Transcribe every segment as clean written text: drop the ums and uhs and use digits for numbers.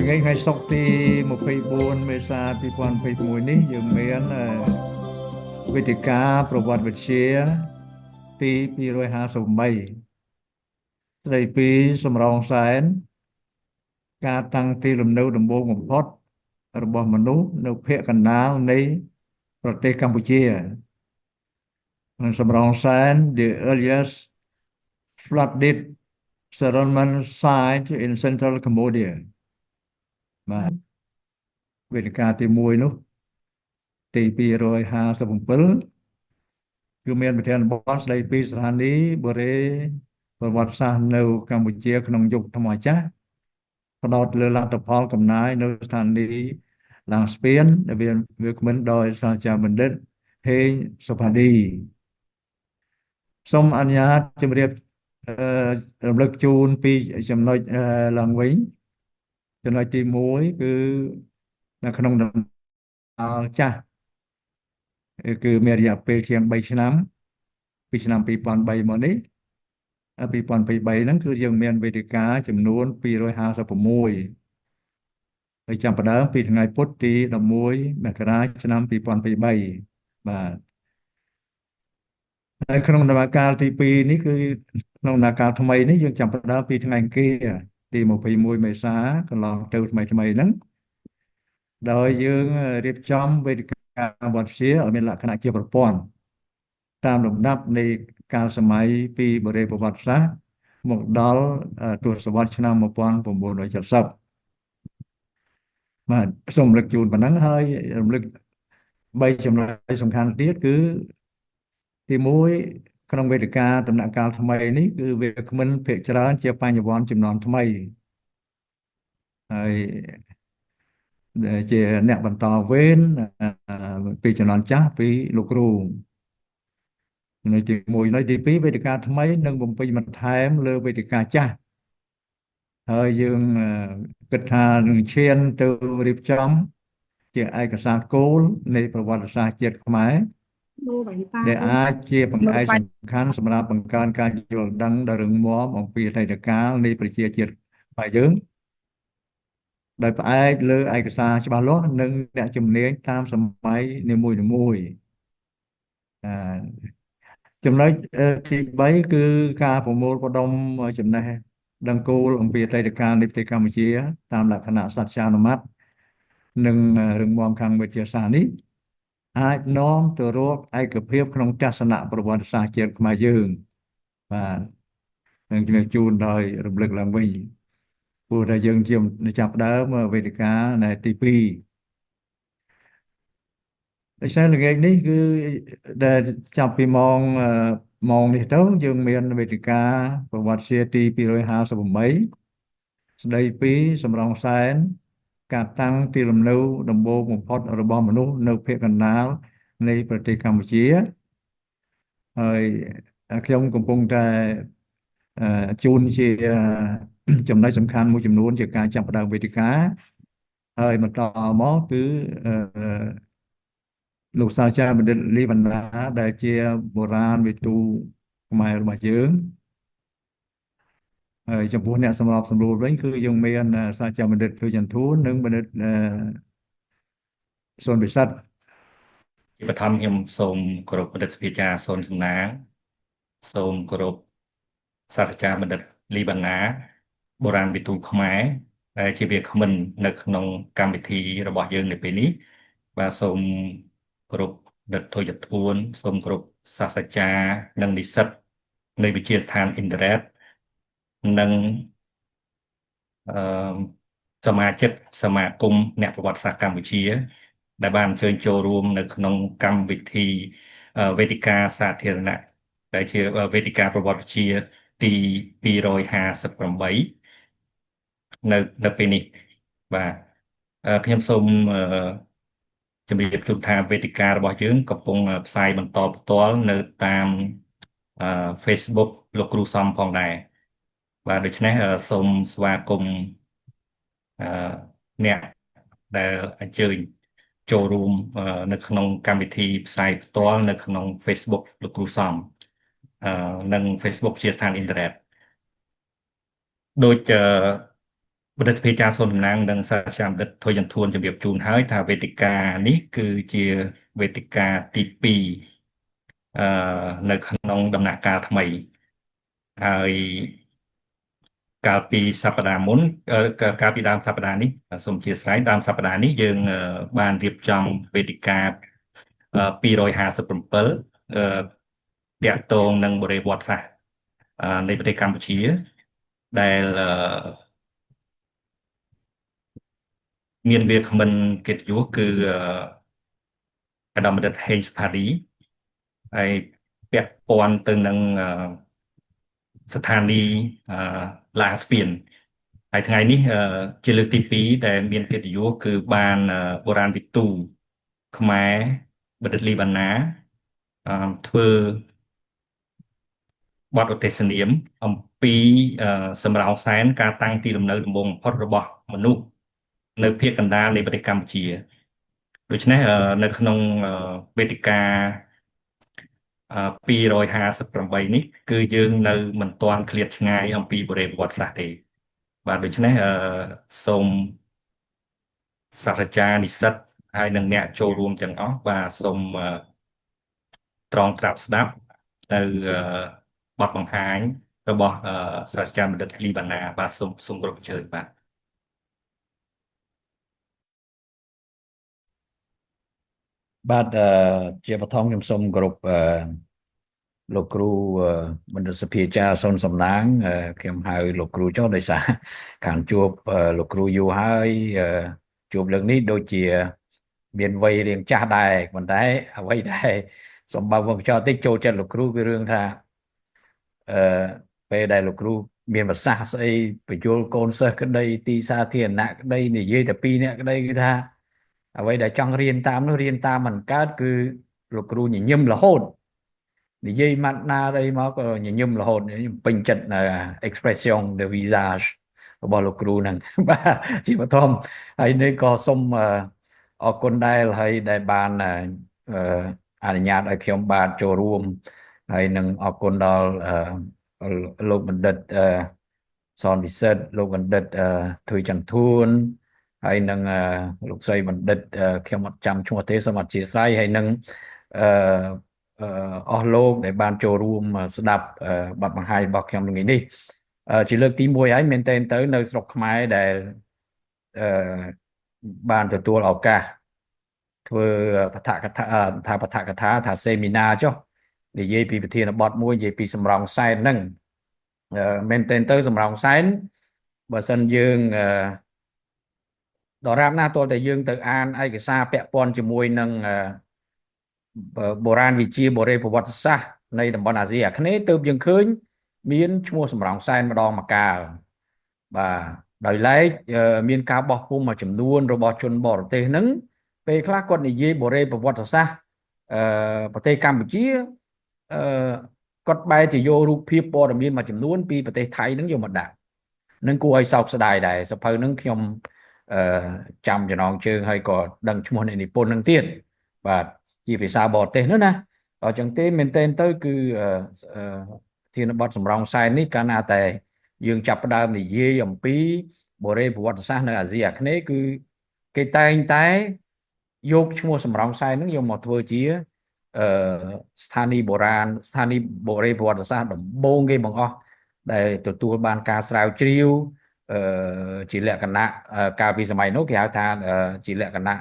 ថ្ងៃសុក្រទី24មេសា2021នេះយើងមានវេទិកាប្រវត្តិវិទ្យាទី258ស្ដីពីសំរងសែនការតាំងទីលំនៅដំបូងបំផុតរបស់មនុស្សនៅភាគកណ្ដាលនៃប្រទេសកម្ពុជាសំរងសែន The earliest flooded settlement site in central Cambodia បាទវេទិកាទី1នោះទី257គឺមានប្រធានបទស្ដីពីស្ថានីយ៍បុរេប្រវត្តិសាស្ត្រនៅកម្ពុជាក្នុងយុគថ្មចាស់ផ្ដោតលើលទ្ធផលកំណាយនៅស្ថានីយ៍ឡើងស្ពានវាគ្មិនដោយសាស្ត្រាចារ្យបណ្ឌិតហេងសុផាឌីសូមអនុញ្ញាតជម្រាបរំលឹកជូនពីចំណុចឡើងវិញចំណុចទី1គឺនៅក្នុងដំណើរចាស់គឺមានរយៈពេលជាង3ឆ្នាំពីឆ្នាំ2003មកនេះ2023ហ្នឹងគឺយើងមានវេទិកាចំនួន256ហើយចាប់ផ្ដើមពីថ្ងៃពុធទី11មករាឆ្នាំ2023បាទហើយក្នុងដំណាក់កាលទី2នេះគឺក្នុងដំណាក់កាលថ្មីនេះយើងចាប់ផ្ដើមពីថ្ងៃអង្គារទី21មេសាកន្លងទៅថ្មីហ្នឹងដោយយើងរៀបចំវេទិកាវត្តជាឲ្យមានលក្ខណៈជាប្រព័ន្ធតាមលំដាប់នៃកាលសម័យពីបុរេប្រវត្តិសាស្ត្រមកដល់ទសវត្សរ៍ឆ្នាំ1970បាទសូមរំលឹកជូនប៉ុណ្ណឹងហើយរំលឹក3ចំណុចសំខាន់ទៀតគឺទី1ក្នុងវេទិកាដំណាក់កាលថ្មីនេះគឺវាគ្មិនភាគច្រើនជាបញ្ញវន្តចំនួនថ្មីហើយជាអ្នកបន្តវេនពីចំនួនចាស់ពីលោកគ្រូនៅទី1នៅទី2វេទិកាថ្មីនឹងបំពេញបន្ថែមលើវេទិកាចាស់ហើយយើងគិតថានឹងឈានទៅរៀបចំជាឯកសារគោលនៃប្រវត្តិសាស្ត្រជាតិខ្មែរដែលអាចជាបង្អែកសំខាន់សម្រាប់បង្កើនការយល់ដឹងដ៏រឹងមាំអំពីអតីតកាលនៃប្រជាជាតិរបស់យើងដោយផ្អែកលើឯកសារច្បាស់លាស់និងអ្នកជំនាញតាមសម័យនីមួយៗចំណុចទី3គឺការប្រមូលផ្ដុំចំណេះដឹងគោលអំពីអតីតកាលនៃប្រទេសកម្ពុជាតាមលក្ខណៈសត្យានុម័តនិងរឹងមាំខាងវិទ្យាសាស្ត្រនេះអាចនាំទៅរកឯកភាពក្នុងទស្សនៈប្រវត្តិសាស្ត្រជាតិខ្មែរយើងបាទនឹងជំរាបជូនដោយរំលឹកឡើងវិញព្រោះតែយើងជាចាប់ផ្ដើមវេទិកានៅទី2ដូច្នេះល្ងាចនេះគឺដែលចាប់ពីម៉ោងនេះទៅយើងមានវេទិកាប្រវត្តិសាស្ត្រទី258ស្ដីពីសំរងសែនការតាំងទីលំនៅដំបូងបំផុតរបស់មនុស្សនៅភាគកណ្ដាលនៃប្រទេសកម្ពុជាហើយខ្ញុំកំពុងតែជូនជាចំណុចសំខាន់មួយចំនួនជាការចាប់ផ្ដើមវេទិកាហើយបន្តមកគឺលោកសាស្ត្រាចារ្យបណ្ឌិតលីវណ្ណាដែលជាបុរាណវិទូខ្មែររបស់យើងហើយចំពោះអ្នកសម្របសម្រួលវិញគឺយើងមានសាស្ត្រាចារ្យបណ្ឌិតភ្លឺចន្ទធូននិងបណ្ឌិតសុនពិសិដ្ឋជាបឋមខ្ញុំសូមគោរពបណ្ឌិតសភាចារ្យសូនសំណាងសូមគោរពសាស្ត្រាចារ្យបណ្ឌិតលីវណ្ណាបុរាណវិទូខ្មែរដែលជាវាគ្មិននៅក្នុងកម្មវិធីរបស់យើងនៅពេលនេះបាទសូមគោរពបណ្ឌិតធុយធួនសូមគោរពសាស្ត្រាចារ្យនិងនិស្សិតនៃវិទ្យាស្ថានអ៊ីនធឺណិតនិងសមាជិកសមាគមអ្នកប្រវត្តិសាស្ត្រកម្ពុជាដែលបានអញ្ជើញចូលរួមនៅក្នុងកម្មវិធីវេទិកាសាធារណៈដែលជាវេទិកាប្រវត្តិវិទ្យាទី258នៅពេលនេះបាទខ្ញុំសូមជម្រាបជូនថាវេទិការបស់យើងកំពុងផ្សាយបន្តផ្ទាល់នៅតាម Facebook លោកគ្រូសំផងដែរបាទដូច្នេះសូមស្វាគមន៍អ្នកដែលអញ្ជើញចូលរួមនៅក្នុងកម្មវិធីផ្សាយផ្ទាល់នៅក្នុង Facebook លោកគ្រូសំនិង Facebook ជាស្ថានអ៊ីនធឺណិតដូច បដិសភាចាសូនតំណាងនិងសាស្ត្រាចារ្យបណ្ឌិតធុយចន្ទធួនជម្រាបជូនហើយថាវេទិកានេះគឺជាវេទិកាទី2នៅក្នុងដំណាក់កាលថ្មីហើយកាលពីសប្តាហ៍មុនកាលពីដើមសប្តាហ៍នេះសូមអធិស្ឋានដើមសប្តាហ៍នេះយើងបានរៀបចំវេទិកា257តាក់ទងនឹងបរិបទសាស្ត្រនៃប្រទេសកម្ពុជាដែលមានវាគ្មិនកិត្តិយសគឺអាដាមបណ្ឌិតហេងសុផាឌីហើយពាក់ព័ន្ធទៅនឹងស្ថានីយឡាងស្ពានហើយថ្ងៃនេះជាលើកទី2ដែលមានកិត្តិយសគឺបានបុរាណវិទូខ្មែរបណ្ឌិតលីបាណាធ្វើបទឧទ្ទេសនាមអំពីសម្រោងសែនការតាំងទីលំនៅដំបូងបំផុតរបស់មនុស្សនៅភាគកណ្ដាលនៃប្រទេសកម្ពុជាដូច្នេះនៅក្នុងវេទិកា258នេះគឺយើងនៅមិនទាន់ឃ្លាតឆ្ងាយអំពីបុរេប្រវត្តិសាស្ត្រទេបាទដូច្នេះសូមសាស្ត្រាចារ្យនិស្សិតហើយនិងអ្នកចូលរួមទាំងអស់បាទសូមត្រង់ត្រាប់ស្ដាប់ទៅបទបង្ហាញរបស់សាស្ត្រាចារ្យបណ្ឌិតលីបាណាបាទសូមគោរពអញ្ជើញបាទបាទជាបឋមខ្ញុំសូមគោរពលោកគ្រូបណ្ឌិតសភាចារសូនសំណាងខ្ញុំហៅលោកគ្រូចុះដោយសារខាងជួបលោកគ្រូយូរហើយជួបលើកនេះដូចជាមានវ័យរៀងចាស់ដែរប៉ុន្តែអ្វីដែលសម្បើកវងកញ្ចក់តិចចូលចិត្តលោកគ្រូគឺរឿងថាពេលដែលលោកគ្រូមានប្រសាសន៍ស្អីបញ្យល់កូនសិស្សក្តីទីសាធារណៈក្តីនិយាយតែ2នាក់ក្តីគឺថាអ្វីដែលចង់រៀនតាមនោះរៀនតាមមិនកើតគឺលោកគ្រូញញឹមរហូតនិយាយម៉ាត់ណាអីមកក៏ញញឹមរហូតពេញចិត្តនៅ expression de visage របស់លោកគ្រូហ្នឹងបាទជាបឋមហើយនេះក៏សូមអរគុណដែរហើយដែលបានអនុញ្ញាតឲ្យខ្ញុំបានចូលរួមហើយនឹងអរគុណដល់លោកបណ្ឌិតសនវិសិទ្ធលោកបណ្ឌិតធុយចន្ទធួនហើយនឹងលោកស្រីបណ្ឌិតខ្ញុំអត់ចាំឈ្មោះទេសូមអធិស្ឋានហើយនឹងអស់លោកដែលបានចូលរួមស្ដាប់បទបង្ហាញរបស់ខ្ញុំថ្ងៃនេះជាលើកទី1ហើយមែនទែនទៅនៅស្រុកខ្មែរដែលបានទទួលឱកាសធ្វើបឋកថាថាសេមីណាចុះនិយាយពីប្រធានបទមួយនិយាយពីសម្រងសែនហ្នឹងមែនទែនទៅសម្រងសែនបើសិនយើងដរាបណាតើតែយើងទៅអានឯកសារពាក់ព័ន្ធជាមួយនឹងបុរាណវិទ្យាបុរេប្រវត្តិសាស្ត្រនៃតំបន់អាស៊ីអាគ្នេយ៍ទើបយើងឃើញមានឈ្មោះសម្រងសែនម្ដងម្កាលបាទដោយឡែកមានការបោះពុម្ពមួយចំនួនរបស់ជនបរទេសហ្នឹងពេលខ្លះគាត់និយាយបុរេប្រវត្តិសាស្ត្រប្រទេសកម្ពុជាគាត់បែរជាយករូបភាពព័ត៌មានមួយចំនួនពីប្រទេសថៃហ្នឹងយកមកដាក់នឹងគួរឲ្យសោកស្ដាយដែរសភៅហ្នឹងខ្ញុំចាំចំណងជើងហើយក៏ដឹងឈ្មោះអ្នកនិពន្ធហ្នឹងទៀតបាទជាភាសាបរទេសនោះណាអញ្ចឹងទេមែនទែនទៅគឺធានបទសម្រងសែននេះកាលណាតែយើងចាប់ផ្ដើមនិយាយអំពីបុរេប្រវត្តិសាស្ត្រនៅអាស៊ីអាគ្នេយ៍គឺគេតែងតែយកឈ្មោះសម្រងសែនហ្នឹងយកមកធ្វើជាស្ថានីយ៍បុរាណស្ថានីយ៍បុរេប្រវត្តិសាស្ត្រដំបូងគេបង្អស់ដែលទទួលបានការស្រាវជ្រាវជាលក្ខណៈកាលពីសម័យនោះគេហៅថាជាលក្ខណៈ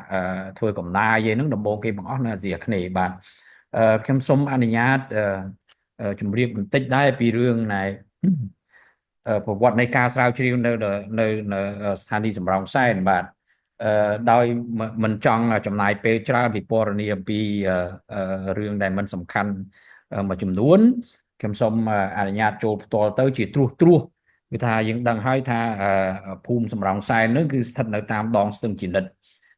ធ្វើកំណាយហ្នឹងដំបូងគេបង្អស់នៅអាស៊ីអាគ្នេយ៍បាទខ្ញុំសូមអនុញ្ញាតជម្រាបបន្តិចដែរពីរឿងណែប្រវត្តិនៃការស្រាវជ្រាវនៅស្ថានីយ៍សម្រងសែនបាទដោយមិនចង់ចំណាយពេលច្រើនពីពណ៌នាអំពីរឿងដែលមិនសំខាន់មួយចំនួនខ្ញុំសូមអនុញ្ញាតចូលផ្ទាល់ទៅជាត្រួសគឺថាយើងដឹងហើយថាភូមិសម្រងសែននោះគឺស្ថិតនៅតាមដងស្ទឹងជីនិត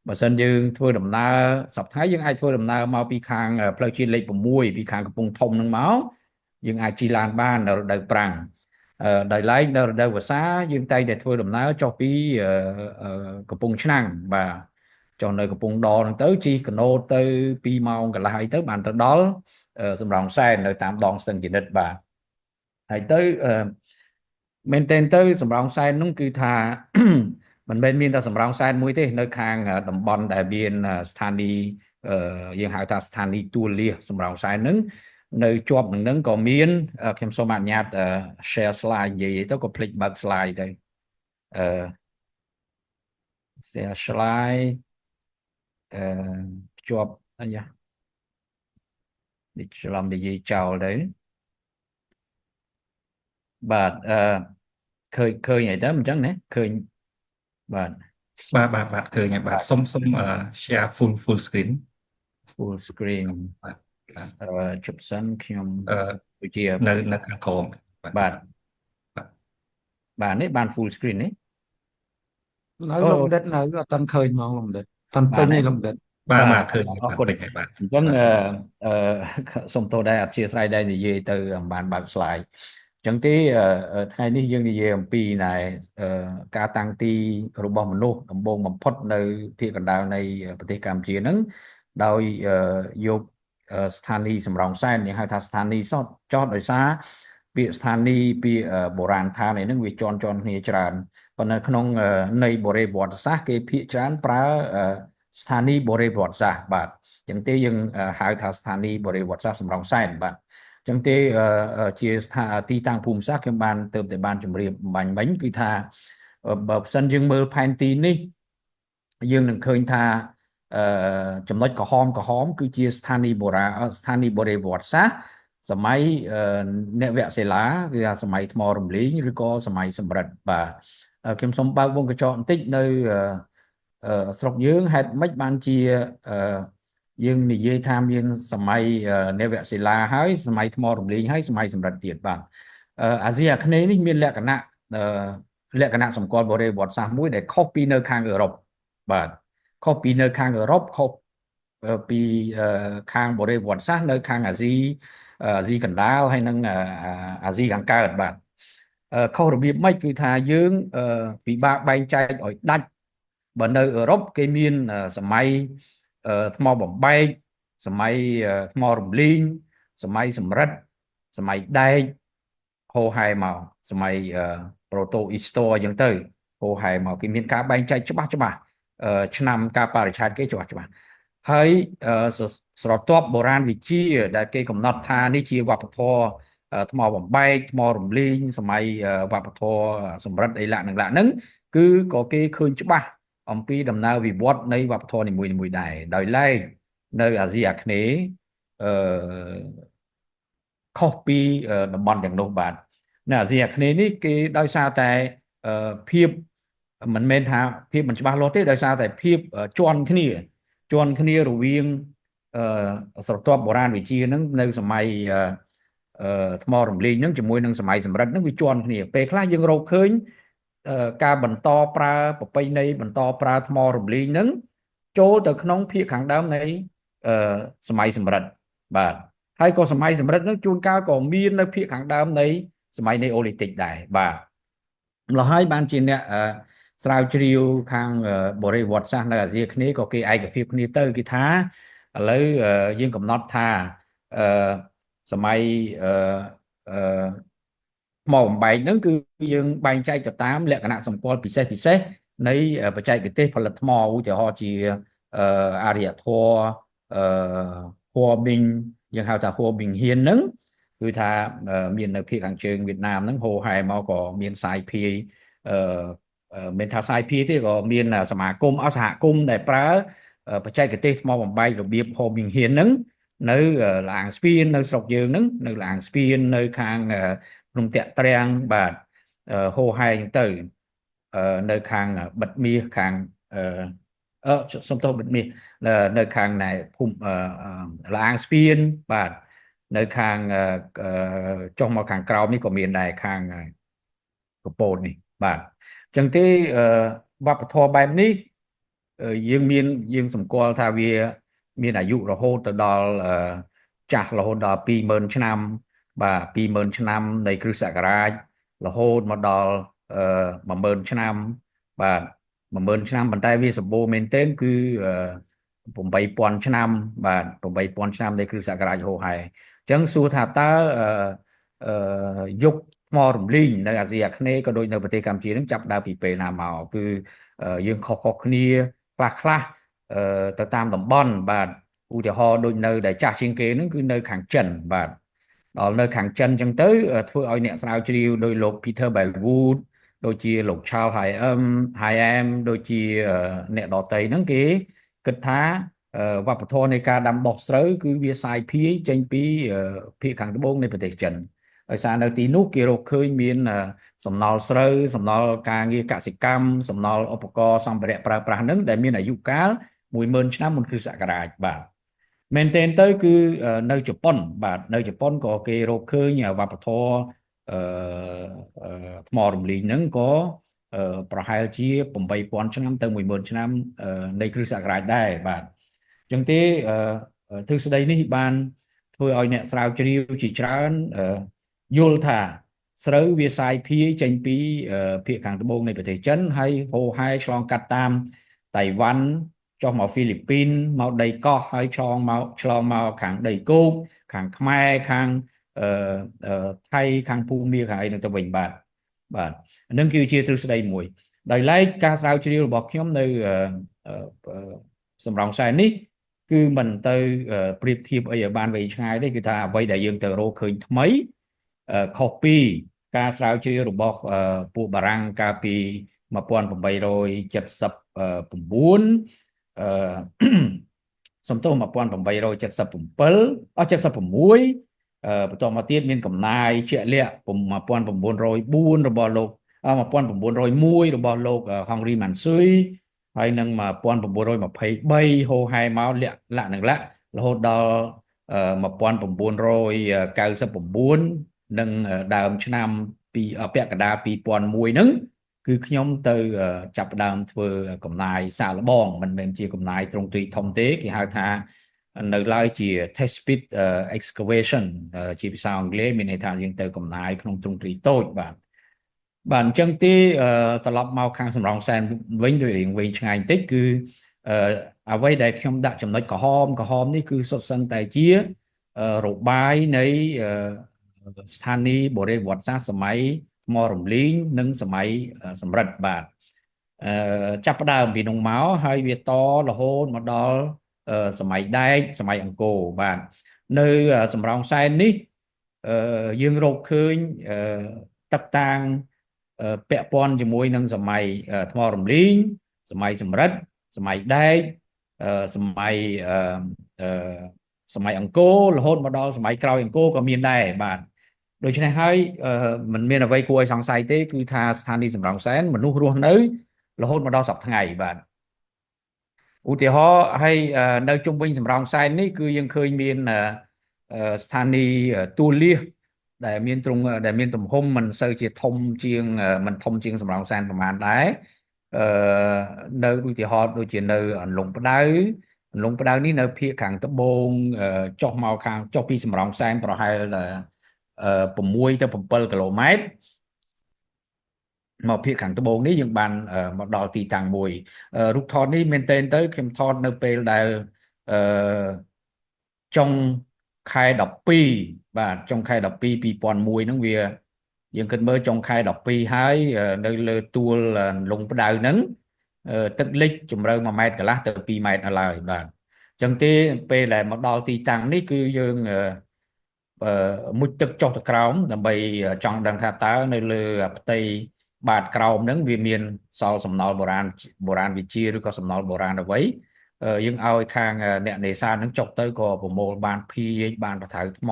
បើសិនយើងធ្វើដំណើរសប្តាហ៍យើងអាចធ្វើដំណើរមកពីខាងផ្លូវជាតិលេខ6ពីខាងកំពង់ធំនឹងមកយើងអាចជិះឡានបាននៅរដូវប្រាំងដោយឡែកនៅរដូវវស្សាយើងតែងតែធ្វើដំណើរចុះពីកំពង់ឆ្នាំងបាទចុះនៅកំពង់ដហ្នឹងទៅជិះកណូតទៅ2ម៉ោងកន្លះអីទៅបានទៅដល់សម្រងសែននៅតាមដងស្ទឹងជីនិតបាទហើយទៅ មែនទែនទៅសម្រងសែននោះគឺថា មិនមែនមានតែសម្រងសែនមួយទេនៅខាងតំបន់ដែលមានស្ថានីយ៍យើងហៅថាស្ថានីយ៍ទួលលៀសសម្រងសែនហ្នឹងនៅជាប់នឹងហ្នឹងក៏មានខ្ញុំសូមអនុញ្ញាត share slide និយាយទៅក៏ភ្លេចបើក slide ទៅអឺ share slide ភ្ជាប់អីយ៉ានេះច្រឡំនិយាយចោលទៅបាទឃើញអីទៅអញ្ចឹងណាឃើញបាទ បាទឃើញហើយបាទសុំshare full screen full screen បាទជប់សិនខ្ញុំដូចជា នៅខាងក្រោមបាទនេះបាន full screen នេះ នៅលោកដិតនៅអត់តាន់ឃើញហ្មងលោកដិតតាន់ពេញទេលោកដិត បាទឃើញ អរគុណ ពេញហើយបាទ អញ្ចឹងសូមទោសដែរអធិស្ឋានដែរនិយាយទៅបានបើក slide អញ្ចឹងទេថ្ងៃនេះយើងនិយាយអំពីការតាំងទីរបស់មនុស្សដំបូងបំផុតនៅភាគកណ្ដាលនៃប្រទេសកម្ពុជាហ្នឹងដោយយកស្ថានីយ៍សំរោងសែនយើងហៅថាស្ថានីយ៍ចោតដោយសារពាក្យស្ថានីយ៍ពាក្យបុរាណដ្ឋានឯហ្នឹងវាជន់គ្នាច្រើនប៉ុន្តែក្នុងនៃបរិបទសាស្ត្រគេភាគច្រើនប្រើស្ថានីយ៍បរិវត្តសាស្ត្របាទអញ្ចឹងទេយើងហៅថាស្ថានីយ៍បរិវត្តសាស្ត្រសំរងសែនបាទអញ្ចឹងទេជាទីតាំងភូមិសាស្ត្រខ្ញុំបានទើបតែបានជម្រាបបំបញ្ញមិញគឺថាបើផ្សិនយើងមើលផែនទីនេះយើងនឹងឃើញថាចំណុចក្រហមគឺជាស្ថានីយ៍ស្ថានីយ៍បរិវត្តសាស្ត្រសម័យអ្នកវគ្គសិលាគឺថាសម័យថ្មរំលីងឬក៏សម័យសំរិទ្ធបាទខ្ញុំសូមបើកវងកញ្ចក់បន្តិចនៅស្រុកយើងហេតុម៉េចបានជាយើងនិយាយថាមានសម័យអ្នកវគ្គសិលាហើយសម័យថ្មរំលីងហើយសម័យសម្រិទ្ធទៀតបាទអាស៊ីអាគ្នេយ៍នេះមានលក្ខណៈសម្គាល់បរិវត្តសាស្ត្រមួយដែលខុសពីនៅខាងអឺរ៉ុបបាទខុសពីនៅខាងអឺរ៉ុបខុសពីខាងបរិវត្តសាស្ត្រនៅខាងអាស៊ីកណ្ដាលហើយនិងអាស៊ីខាងកើតបាទខុសរបៀបម៉េចគឺថាយើងពិបាកបែងចែកឲ្យដាច់បើនៅអឺរ៉ុបគេមានសម័យថ្មបំបែកសម័យថ្មរំលីងសម័យសម្រិទ្ធសម័យដែកហូរហែមកសម័យប្រូតូអ៊ីស្តូអញ្ចឹងទៅហូរហែមកគេមានការបែងចែកច្បាស់ឆ្នាំកាលបរិច្ឆេទគេច្បាស់ហើយស្រទាប់បុរាណវិទ្យាដែលគេកំណត់ថានេះជាវប្បធម៌ថ្មបំបែកថ្មរំលីងសម័យវប្បធម៌សម្រិទ្ធអីលក្ខណៈហ្នឹងគឺក៏គេឃើញច្បាស់អំពីដំណើរវិវត្តនៃវប្បធម៌នីមួយដែរដោយឡែកនៅអាស៊ីអាគ្នេយ៍ខុសពីតំបន់ទាំងនោះបាទនៅអាស៊ីអាគ្នេយ៍នេះគេដោយសារតែភាពមិនមែនថាភាពមិនច្បាស់លាស់ទេដោយសារតែភាពជន់គ្នារវាងស្រទាប់បុរាណវិទ្យាហ្នឹងនៅសម័យថ្មរំលីងហ្នឹងជាមួយនឹងសម័យសម្រិទ្ធហ្នឹងវាជន់គ្នាពេលខ្លះយើងរកឃើញការបន្តប្រើប្រពៃណីបន្តប្រើថ្មរំលីងហ្នឹងចូលទៅក្នុងភាគខាងដើមនៃសម័យសម្រិទ្ធបាទហើយក៏សម័យសម្រិទ្ធហ្នឹងជួនកាលក៏មាននៅភាគខាងដើមនៃសម័យនេអូលីទិកដែរបាទម្ល៉េះហើយបានជាអ្នកស្រាវជ្រាវខាងបរិវត្តសាស្ត្រនៅអាស៊ីអាគ្នេយ៍ក៏គេឯកភាពគ្នាទៅគេថាឥឡូវយើងកំណត់ថាសម័យថ្មបំបែកហ្នឹងគឺយើងបែងចែកទៅតាមលក្ខណៈសម្គាល់ពិសេសនៃបច្ចេកទេសផលិតថ្មឧទាហរណ៍ជាអារ្យធម៌ហួរប៊ីងយើងហៅថាហួរប៊ីងហ៊ានហ្នឹងគឺថាមាននៅភាគខាងជើងវៀតណាមហ្នឹងហូរហែមកក៏មានសាយភាយមិនថាសាយភាយទេក៏មានសមាគមសហគមន៍ដែលប្រើបច្ចេកទេសថ្មបំបែករបៀបហូប៊ីងហ៊ានហ្នឹងនៅឡាងស្ពាននៅស្រុកយើងហ្នឹងនៅឡាងស្ពាននៅខាងភ្នំតាក់ត្រាំងបាទហូរហែងទៅនៅខាងបិទមាសខាងសំទោសបិទមាសនៅខាងណែភូមិឡាងស្ពានបាទនៅខាងចុះមកខាងក្រោមនេះក៏មានដែរខាងកពតនេះបាទអញ្ចឹងទេវប្បធម៌បែបនេះយើងសម្គាល់ថាវាមានអាយុរហូតទៅដល់ចាស់រហូតដល់ 20000 ឆ្នាំបាទ 20000 ឆ្នាំនៃគ្រិស្តសករាជរហូតមកដល់10000 ឆ្នាំបាទ10000 ឆ្នាំប៉ុន្តែវាសម្បូរមែនទែនគឺ8000 ឆ្នាំបាទ8000 ឆ្នាំនៃគ្រិស្តសករាជហូរហែអញ្ចឹងសួរថាតើយុគ ថ្មរំលីងនៅអាស៊ីអាគ្នេយ៍ក៏ដូចនៅប្រទេសកម្ពុជានឹងចាប់ដើមពីពេលណាមកគឺយើងខុសៗគ្នាខ្លះទៅតាមតំបន់បាទឧទាហរណ៍ដូចនៅដែលចាស់ជាងគេហ្នឹងគឺនៅខាងចិនបាទដល់នៅខាងចិនអញ្ចឹងទៅធ្វើឲ្យអ្នកស្រាវជ្រាវដោយលោក Peter Bellwood ដូចជាលោក Charles Hyam ដូចជាអ្នកដទៃហ្នឹងគេគិតថាវប្បធម៌នៃការដាំដុះស្រូវគឺវាសាយភាយចេញពីភាគខាងត្បូងនៃប្រទេសចិនដោយសារនៅទីនោះគេរកឃើញមានសំណល់ស្រូវសំណល់ការងារកសិកម្មសំណល់ឧបករណ៍សម្ភារៈប្រើប្រាស់ហ្នឹងដែលមានអាយុកាល 10,000 ឆ្នាំមុនគ្រិស្តសករាជបាទមែនទែនទៅគឺនៅជប៉ុនបាទនៅជប៉ុនក៏គេរកឃើញវប្បធម៌ថ្មរំលីងហ្នឹងក៏ប្រហែលជា 8,000 ឆ្នាំទៅ 10,000 ឆ្នាំនៃគ្រិស្តសករាជដែរបាទអញ្ចឹងទេទ្រឹស្ដីនេះបានធ្វើឲ្យអ្នកស្រាវជ្រាវជាច្រើនយល់ថាស្រូវវាសាយភាយចេញពីភាគខាងត្បូងនៃប្រទេសចិនហើយហូរហែឆ្លងកាត់តាមតៃវ៉ាន់ចុះមកហ្វីលីពីនមកដីកោះហើយឆ្លងមកខាងដីគោកខាងខ្មែរខាងថៃខាងភូមាខាងអីនឹងទៅវិញបាទនឹងគឺជាទ្រឹស្ដីមួយដោយឡែកការស្រាវជ្រាវរបស់ខ្ញុំនៅសម្រងខ្សែនេះគឺមិនទៅប្រៀបធៀបអីឲ្យបានវែងឆ្ងាយទេគឺថាអ្វីដែលយើងទៅរកឃើញថ្មីខុសពីការស្រាវជ្រាវរបស់ពួកបារាំងកាលពី1879សំទោស1876បន្ទាប់មកទៀតមានកំណាយជាក់លាក់1904របស់លោក1901របស់លោក Henri Mansui ហើយនឹង1923ហូរហែមកលាក់រហូតដល់1999និងដើមឆ្នាំពាក់កណ្ដាល2001ហ្នឹងគឺខ្ញុំទៅចាប់ផ្ដើមធ្វើកំណាយសាកល្បងមិនមែនជាកំណាយទ្រង់ទ្រីធំទេគេហៅថានៅឡើយជា test pit excavation ជាភាសាអង់គ្លេសមានន័យថាយើងទៅកំណាយក្នុងទ្រង់ទ្រីតូចបាទអញ្ចឹងទេត្រឡប់មកខាងសំរងសែនវិញដោយរៀងវែងឆ្ងាយបន្តិចគឺអ្វីដែលខ្ញុំដាក់ចំណុចក្រហមនេះគឺសុទ្ធសឹងតែជារបាយនៃស្ថានីយ៍បុរេប្រវត្តិសាស្ត្រសម័យថ្មរំលីងនិងសម័យសម្រិទ្ធបាទចាប់ផ្ដើមពីនោះមកហើយវាតរហូតមកដល់សម័យដែកសម័យអង្គរបាទនៅសំរោងសែននេះយើងរកឃើញទឹកតាំងពាក់ព័ន្ធជាមួយនឹងសម័យថ្មរំលីងសម័យសម្រិទ្ធសម័យដែកសម័យអង្គររហូតមកដល់សម័យក្រោយអង្គរក៏មានដែរបាទដូច្នេះហើយមិនមានអ្វីគួរឲ្យសង្ស័យទេគឺថាស្ថានីយ៍សំរោងសែនមនុស្សរស់នៅរហូតមកដល់សប្តាហ៍ថ្ងៃបាទឧទាហរណ៍ហើយនៅជុំវិញសំរោងសែននេះគឺយើងឃើញមានស្ថានីយ៍ទួលលៀសដែលមានទំហំមិនសូវជាធំជាងមិនធំជាងសំរោងសែនប្រហែលដែរនៅឧទាហរណ៍ដូចជានៅអន្លង់ផ្ដៅនេះនៅភាគខាងត្បូងចុះពីសំរោងសែនប្រហែល6ទៅ7គីឡូម៉ែត្រមកភាគខាងត្បូងនេះយើងបានមកដល់ទីតាំងមួយរូបថតនេះមែនទែនទៅខ្ញុំថតនៅពេលដែលចុងខែ12បាទចុងខែ12 2001ហ្នឹងវាយើងគិតមើលចុងខែ12ហើយនៅលើទួលលងផ្ដៅហ្នឹងទឹកលិចជម្រៅ1ម៉ែត្រកន្លះទៅ2ម៉ែត្រឡើយបាទអញ្ចឹងទេពេលដែលមកដល់ទីតាំងនេះគឺយើងមុជទឹកចុះទៅក្រោមដើម្បីចង់ដឹងថាតើនៅលើផ្ទៃបាតក្រោមហ្នឹងវាមានសល់សំណល់បុរាណវិទ្យាឬក៏សំណល់បុរាណអ្វីយើងឲ្យខាងអ្នកនេសាទហ្នឹងចុះទៅក៏ប្រមូលបានភាយបានប្រថៅថ្ម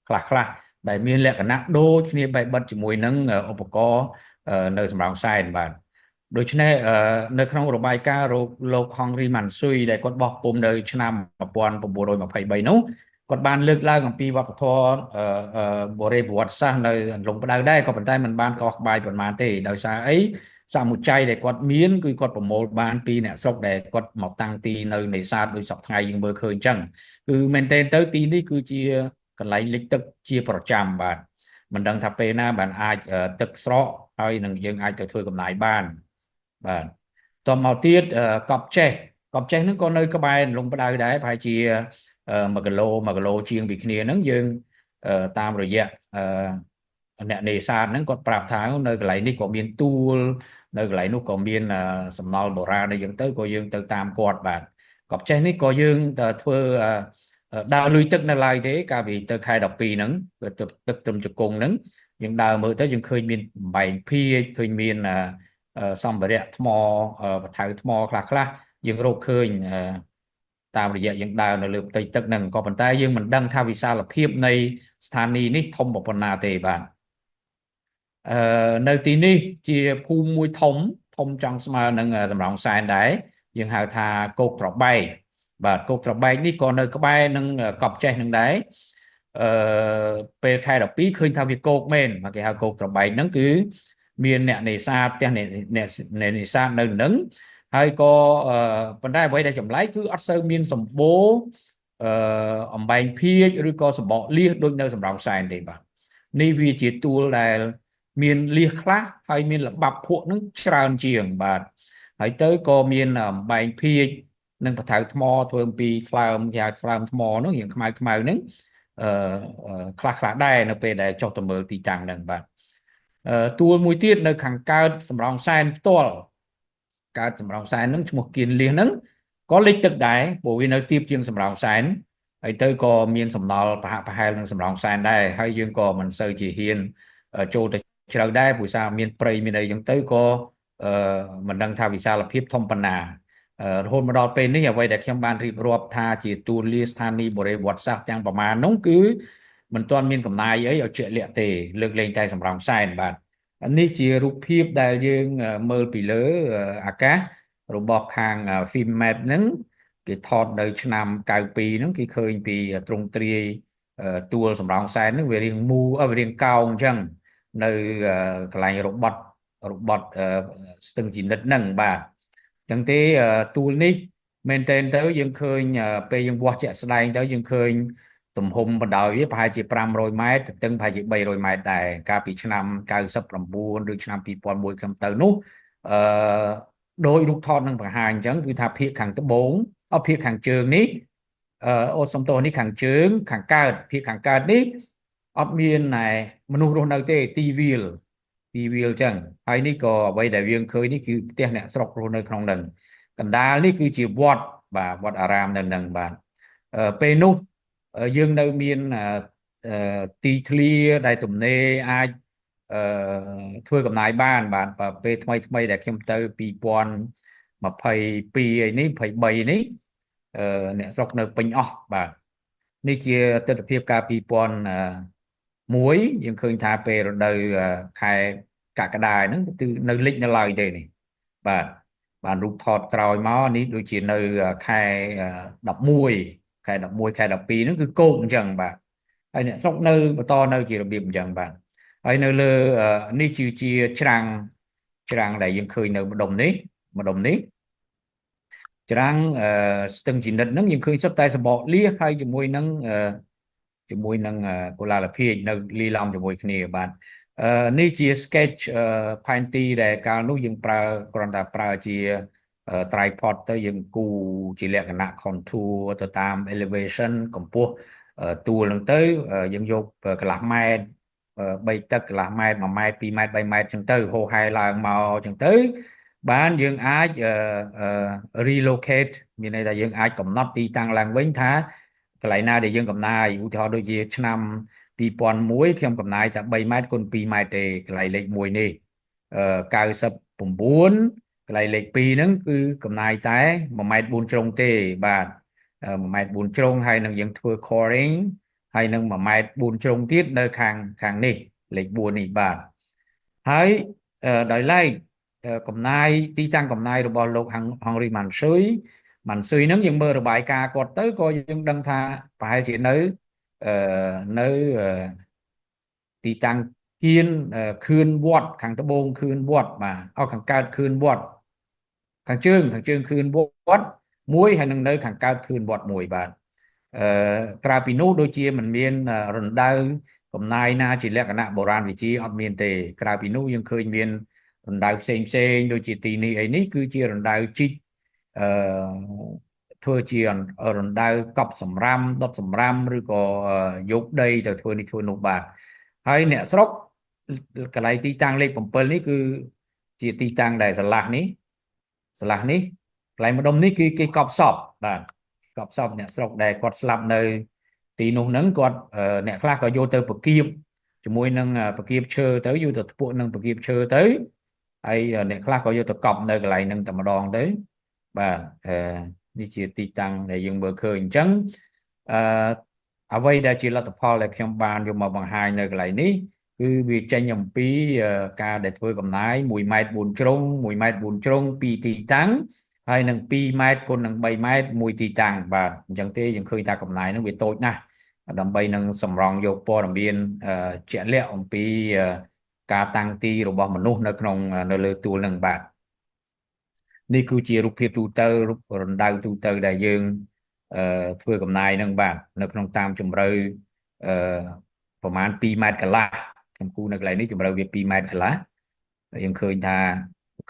ខ្លះដែលមានលក្ខណៈដូចគ្នាបែបបិទជាមួយនឹងឧបករណ៍នៅសំរោងសែនបាទដូច្នេះនៅក្នុងរបាយការណ៍លោក Henri Mansui ដែលគាត់បោះពុម្ពនៅឆ្នាំ1923នោះគាត់បានលើកឡើងអំពីវប្បធម៌បុរេប្រវត្តិសាស្ត្រនៅអន្លង់ផ្ដៅដែរក៏ប៉ុន្តែมันបានកោះក្បាយប៉ុន្មានទេដោយសារអីសមុជ័យដែលគាត់មានគឺគាត់ប្រមូលបានពីអ្នកស្រុកដែលគាត់មកតាំងទីនៅនេសាទដោយសពថ្ងៃយើងមើលឃើញអញ្ចឹងគឺមែនទែនទៅទីនេះគឺជាកន្លែងលិចទឹកជាប្រចាំបាទមិនដឹងថាពេលណាបានអាចទឹកស្រកហើយនឹងយើងអាចទៅធ្វើកំណាយបានបាទតមកទៀតកប់ចេះហ្នឹងក៏នៅក្បែរអន្លង់ផ្ដៅដែរប្រហែលជា1គីឡូជាងពីគ្នាហ្នឹងយើងតាមរយៈ អ្នកនេសាទហ្នឹងគាត់ប្រាប់ថានៅកន្លែងនេះក៏មានទួលនៅកន្លែងនោះក៏មានសំណល់បុរាណអីចឹងទៅក៏យើងទៅតាមគាត់បាទក៏ចេះនេះក៏យើងធ្វើដើរលុយទឹកនៅឡើយទេកាលពីទៅខែ12ហ្នឹងទឹកត្រឹមជង្គង់ហ្នឹងយើងដើរមើលទៅយើងឃើញមានបំបែងភាជឃើញមានសម្ភារៈថ្មបថៅថ្មខ្លះយើងរកឃើញតាមរយៈយើងដើរនៅលើផ្ទៃទឹកហ្នឹងក៏ប៉ុន្តែយើងមិនដឹងថាវិសាលភាពនៃស្ថានីយ៍នេះធំប៉ុណ្ណាទេបាទនៅទីនេះជាភូមិមួយធំចង់ស្មើនឹងសំរោងសែនដែរយើងហៅថាគោកត្របែកបាទគោកត្របែកនេះក៏នៅក្បែរនឹងកប់ចេះនឹងដែរពេលខែ12ឃើញថាវាគោកមែនគេហៅគោកត្របែកហ្នឹងគឺមានអ្នកនេសាទផ្ទះអ្នកនេសាទនៅនឹងហើយក៏ប៉ុន្តែអ្វីដែលចម្លែកគឺអត់សូវមានសម្បូរអំបែងភាជឬក៏សម្បកលៀសដូចនៅសំរោងសែនទេបាទនេះវាជាទួលដែលមានលៀសខ្លះហើយមានល្បាប់ភក់នឹងច្រើនជាងបាទហើយទៅក៏មានអំបែងភាជនិងបថៅថ្មធ្វើអំពីថ្លើមគេហៅថ្លើមថ្មនោះរៀងខ្មៅហ្នឹងខ្លះដែរនៅពេលដែលចុះទៅមើលទីតាំងហ្នឹងបាទទួលមួយទៀតនៅខាងកើតសំរោងសែនផ្ទាល់កើតសំរោងសែនហ្នឹងឈ្មោះគៀនលៀសហ្នឹងក៏លិចទឹកដែរព្រោះវានៅទាបជាងសំរោងសែនហើយទៅក៏មានសំណល់ប្រហែលនឹងសំរោងសែនដែរហើយយើងក៏មិនសូវជាហ៊ានចូលទៅជ្រៅដែរព្រោះសារមានព្រៃមានអីចឹងទៅក៏មិនដឹងថាវិសាលភាពធំប៉ុណ្ណារហូតមកដល់ពេលនេះអ្វីដែលខ្ញុំបានរៀបរាប់ថាជាទួលលាស្ថានីយ៍បរិវត្តសាស្ត្រទាំងប្រមាណនោះគឺមិនទាន់មានកំណាយអីឲ្យជាក់លាក់ទេលើកលែងតែសំរោងសែនបាទនេះជារូបភាពដែលយើងមើលពីលើអាកាសរបស់ខាង Filmmap ហ្នឹងគេថតនៅឆ្នាំ92ហ្នឹងគេឃើញពីទ្រង់ទ្រាយទួលសំរោងសែនហ្នឹងវារាងវារាងកោងអញ្ចឹងនៅកន្លែងរបត់ស្ទឹងជីនិតហ្នឹងបាទអញ្ចឹងទេទួលនេះមែនទែនទៅយើងឃើញពេលយើងវាស់ជាក់ស្ដែងទៅយើងឃើញទំហំបណ្ដោយវាប្រហែលជា500ម៉ែត្រទទឹងប្រហែលជា300ម៉ែត្រដែរកាលពីឆ្នាំ99ឬឆ្នាំ2001ខ្ញុំទៅនោះដោយរូបថតនឹងបង្ហាញអញ្ចឹងគឺថាភាគខាងត្បូងភាគខាងជើងនេះសំទោសនេះខាងជើងខាងកើតភាគខាងកើតនេះអត់មានមនុស្សរស់នៅទេទីវាលអញ្ចឹងហើយនេះក៏អ្វីដែលយើងឃើញនេះគឺផ្ទះអ្នកស្រុករស់នៅក្នុងនឹងកណ្ដាលនេះគឺជាវត្តបាទវត្តអារាមនៅនឹងបាទពេលនោះយើងនៅមានទីធ្លាដែលទំនេរអាចធ្វើកំណាយបានបាទពេលថ្មីដែលខ្ញុំទៅ2022ឯនេះ23នេះអ្នកស្រុកនៅពេញអស់បាទនេះជាទស្សនវិជ្ជាកាល2001យើងឃើញថាពេលរដូវខែកក្កដាហ្នឹងគឺនៅលិចនៅឡើយទេនេះបាទបានរូបថតក្រោយមកនេះដូចជានៅខែ11ខែ12ហ្នឹងគឺគោកអញ្ចឹងបាទហើយអ្នកស្រុកនៅបន្តនៅជារបៀបអញ្ចឹងបាទហើយនៅលើនេះជាច្រាំងដែលយើងឃើញនៅម្ដុំនេះច្រាំងស្ទឹងជីនិតហ្នឹងយើងឃើញសុទ្ធតែសម្បកលៀសហើយជាមួយនឹងកុលាលភាជនៅលីឡំជាមួយគ្នាបាទនេះជា sketch ផែនទីដែលកាលនោះយើងគ្រាន់តែប្រើជា tripod ទៅយើងគូជាលក្ខណៈ contour ទៅតាម elevation កម្ពស់ទួលហ្នឹងទៅយើងយកកន្លះម៉ែត្រ3ទឹកកន្លះម៉ែត្រ1ម៉ែត្រ2ម៉ែត្រ3ម៉ែត្រចឹងទៅហូរហែឡើងមកចឹងទៅបានយើងអាច relocate មានន័យថាយើងអាចកំណត់ទីតាំងឡើងវិញថាកន្លែងណាដែលយើងកំណាយឧទាហរណ៍ដូចជាឆ្នាំ2001ខ្ញុំកំណាយតែ3ម៉ែត្រគុណ2ម៉ែត្រទេកន្លែងលេខ1នេះ99កន្លែងលេខ2ហ្នឹងគឺកំណាយតែ1ម៉ែត្រ4ជ្រុងទេបាទ1ម៉ែត្រ4ជ្រុងហើយនឹងយើងធ្វើ coring ហើយនឹង1ម៉ែត្រ4ជ្រុងទៀតនៅខាងនេះលេខ4នេះបាទហើយដោយឡែកកំណាយទីតាំងកំណាយរបស់លោកហងរីម៉ាន់ស៊ុយហ្នឹងយើងមើលរបាយការណ៍គាត់ទៅក៏យើងដឹងថាប្រហែលជានៅទីតាំងគៀនខឿនវត្តខាងត្បូងខឿនវត្តបាទខាងកើតខឿនវត្តខាងជើងខឿនវត្តមួយហើយនឹងនៅខាងកើតខឿនវត្តមួយបាទក្រៅពីនោះដូចជាមិនមានរណ្ដៅកំណាយណាជាលក្ខណៈបុរាណវិទ្យាអត់មានទេក្រៅពីនោះយើងឃើញមានរណ្ដៅផ្សេងដូចជាទីនេះអីនេះគឺជារណ្ដៅជីកធ្វើជារណ្ដៅកប់សម្រាមដុតសម្រាមឬក៏យកដីទៅធ្វើនេះធ្វើនោះបាទហើយអ្នកស្រុក កន្លែងទីតាំងលេខ7នេះគឺជាទីតាំងដែលឆ្លាស់នេះកន្លែងម្ដុំនេះគឺគេកប់សពបាទកប់សពអ្នកស្រុកដែលគាត់ស្លាប់នៅទីនោះហ្នឹងគាត់អ្នកខ្លះក៏យកទៅប្រគៀបជាមួយនឹងប្រគៀបឈើទៅយកទៅធ្ពក់នឹងប្រគៀបឈើទៅហើយអ្នកខ្លះក៏យកទៅកប់នៅកន្លែងហ្នឹងតែម្ដងទៅបាទនេះជាទីតាំងដែលយើងមើលឃើញអញ្ចឹងអ្វីដែលជាលទ្ធផលដែលខ្ញុំបានយកមកបង្ហាញនៅកន្លែងនេះគឺវាចេញអំពីការដែលធ្វើកំណាយ1ម៉ែត្រ4ជ្រុង1ម៉ែត្រ4ជ្រុង2ទីតាំងហើយនឹង2ម៉ែត្រគុណនឹង3ម៉ែត្រ1ទីតាំងបាទអញ្ចឹងទេយើងឃើញថាកំណាយនឹងវាតូចណាស់ដើម្បីនឹងសម្រង់យកព័ត៌មានជាក់លាក់អំពីការតាំងទីរបស់មនុស្សនៅក្នុងនៅលើទួលនឹងបាទនេះគឺជារូបភាពទូទៅរូបរណ្ដៅទូទៅដែលយើងធ្វើកំណាយនឹងបាទនៅក្នុងតាមជម្រៅប្រហែល2ម៉ែត្រកន្លះខ្ញុំគូនៅកន្លែងនេះជម្រៅវា2ម៉ែត្រកន្លះយើងឃើញថា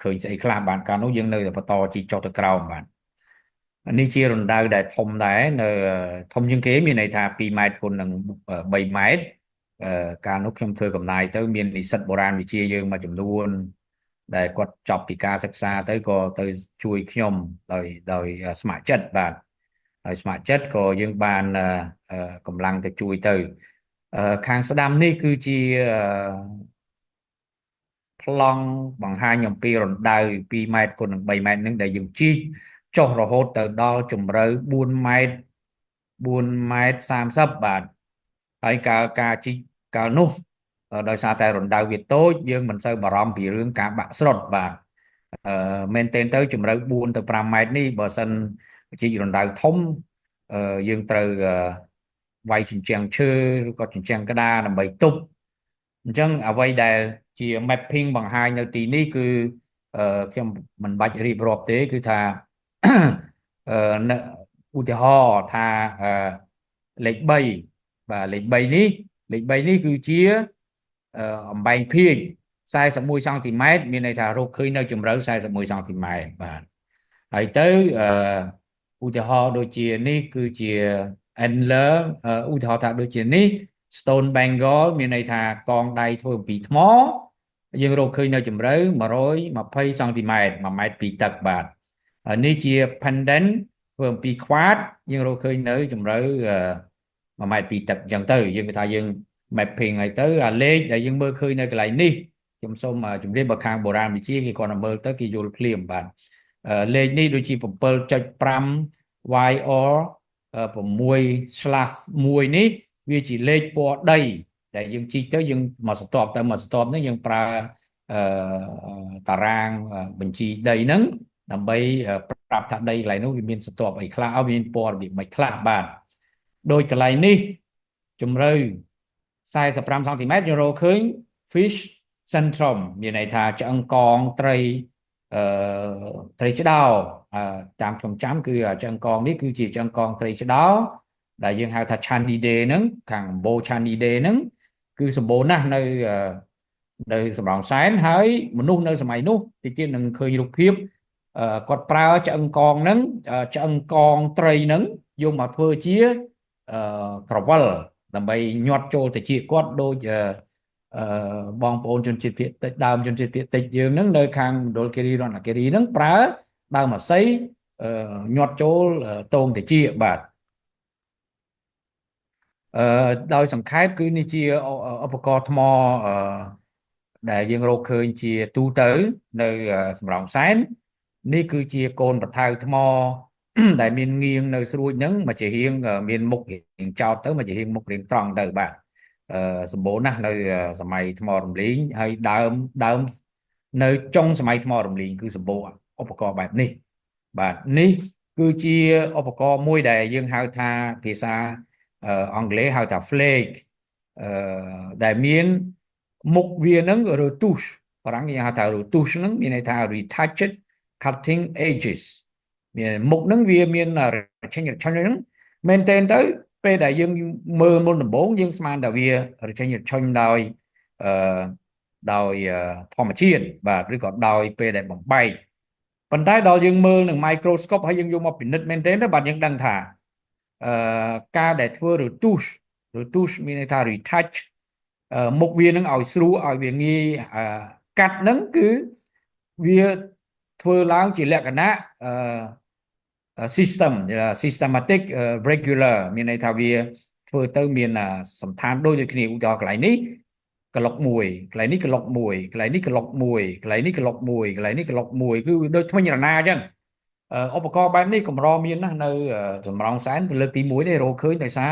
ឃើញស្អីខ្លះបាទកាលនោះយើងនៅតែបន្តជីកចុះទៅក្រោមបាទនេះជារណ្ដៅដែលធំដែរនៅធំជាងគេមានន័យថា2ម៉ែត្រគុណនឹង3ម៉ែត្រកាលនោះខ្ញុំធ្វើកំណាយទៅមាននិស្សិតបុរាណវិទ្យាយើងមួយចំនួនដែលគាត់ចប់ពីការសិក្សាទៅក៏ទៅជួយខ្ញុំដោយស្ម័គ្រចិត្តបាទហើយស្ម័គ្រចិត្តក៏យើងបានកម្លាំងទៅជួយទៅខាងស្ដាំនេះគឺជាប្លង់បង្ហាញអំពីរណ្ដៅ2ម៉ែត្រគុណនឹង3ម៉ែត្រនឹងដែលយើងជីកចុះរហូតទៅដល់ជម្រៅ4ម៉ែត្រ30បាទហើយការជីកកាលនោះដោយសារតែរណ្ដៅវាតូចយើងមិនសូវបារម្ភពីរឿងការបាក់ស្រុតបាទមែនទែនទៅជម្រៅ4ទៅ5ម៉ែត្រនេះបើសិនជីករណ្ដៅធំយើងត្រូវវាយជញ្ជាំងឈើឬក៏ជញ្ជាំងក្តារដើម្បីទប់អញ្ចឹងអ្វីដែលជា mapping បង្ហាញនៅទីនេះគឺខ្ញុំមិនបាច់រៀបរាប់ទេគឺថាឧទាហរណ៍ថាលេខ3បាទលេខ3នេះគឺជាអំបែងភាគ41សង់ទីម៉ែត្រមានន័យថារកឃើញនៅជម្រៅ41សង់ទីម៉ែត្របាទហើយទៅឧទាហរណ៍ដូចជានេះគឺជា Antler ឧទាហរណ៍ថាដូចជានេះ Stone Bengal មានន័យថាកងដៃធ្វើអំពីថ្មយើងរកឃើញនៅជម្រៅ120សង់ទីម៉ែត្រ1ម៉ែត្រពីទឹកបាទនេះជា Pendant ធ្វើអំពីខ្វាតយើងរកឃើញនៅជម្រៅ1ម៉ែត្រពីទឹកអញ្ចឹងទៅយើងថាយើង mapping ហើយទៅអាលេខដែលយើងមើលឃើញនៅកន្លែងនេះខ្ញុំសូមជម្រាបបើខាងបុរាណវិទ្យាគេគាត់ទៅមើលទៅគេយល់ភ្លាមបាទលេខនេះដូចជា 7.5 YR 6/1 នេះវាជាលេខពណ៌ដីដែលយើងជីកទៅយើងមកស្ទាប់ហ្នឹងយើងប្រើតារាងបញ្ជីដីហ្នឹងដើម្បីប្រាប់ថាដីកន្លែងនោះវាមានស្ទាប់អីខ្លះមានពណ៌របៀបមិនខ្លះបាទដោយកន្លែងនេះជម្រៅ45សង់ទីម៉ែត្រយើងរកឃើញ Fish Centrum មានន័យថាឆ្អឹងកងត្រីឆ្ដោតាមខ្ញុំចាំគឺឆ្អឹងកងនេះគឺជាឆ្អឹងកងត្រីឆ្ដោដែលយើងហៅថា Chanidae ហ្នឹងខាងអំបូរ Chanidae ហ្នឹងគឺសម្បូរណាស់នៅសំរោងសែនហើយមនុស្សនៅសម័យនោះតិចទៀតនឹងឃើញរូបភាពគាត់ប្រើឆ្អឹងកងហ្នឹងឆ្អឹងកងត្រីហ្នឹងយកមកធ្វើជាក្រវិលដើម្បីញាត់ចូលទៅជាគាត់ដូចបងប្អូនជនជាតិភាគតិចដើមជនជាតិភាគតិចយើងហ្នឹងនៅខាងមណ្ឌលគិរីរតនគិរីហ្នឹងប្រើដើមអាស័យញាត់ចូលតងទៅជាបាទដោយសង្ខេបគឺនេះជាឧបករណ៍ថ្មដែលយើងរកឃើញជាទូទៅនៅសំរោងសែននេះគឺជាកូនប្រថៅថ្មដែលមានងាងនៅស្រួចហ្នឹងមកជារៀងមានមុខរៀងចោតទៅមកជារៀងមុខរៀងត្រង់ទៅបាទសម្បូរណាស់នៅសម័យថ្មរំលីងហើយដើមនៅចុងសម័យថ្មរំលីងគឺសម្បូរឧបករណ៍បែបនេះបាទនេះគឺជាឧបករណ៍មួយដែលយើងហៅថាភាសាអង់គ្លេសហៅថា flake ដែលមានមុខវាហ្នឹង retouche បារាំងគេហៅថា retouche ហ្នឹងមានន័យថា retouched cutting edges មានមុខហ្នឹងវាមានរឆេញហ្នឹងមែនទែនទៅពេលដែលយើងមើលមុនដំបូងយើងស្មានថាវារឆេញរឆុញដោយធម្មជាតិបាទឬក៏ដោយពេលដែលបំបែកប៉ុន្តែដល់យើងមើលនឹង microscope ហើយយើងយកមកពិនិត្យមែនទែនទៅបាទយើងដឹងថាការដែលធ្វើ retoucheមានន័យថា retouch មុខវានឹងឲ្យស្រួលឲ្យវាងាយកាត់ហ្នឹងគឺវាធ្វើឡើងជាលក្ខណៈsystematic regular មានន័យថាវាធ្វើទៅមានសន្តានដូចគ្នាឧទាហរណ៍កន្លែងនេះក្លុកមួយកន្លែងនេះក្លុកមួយកន្លែងនេះក្លុកមួយកន្លែងនេះក្លុកមួយកន្លែងនេះក្លុកមួយគឺដូចធ្មេញរណាអញ្ចឹងឧបករណ៍បែបនេះកម្រមានណាស់នៅចម្រោងសែនលើកទី1នេះរកឃើញដោយសារ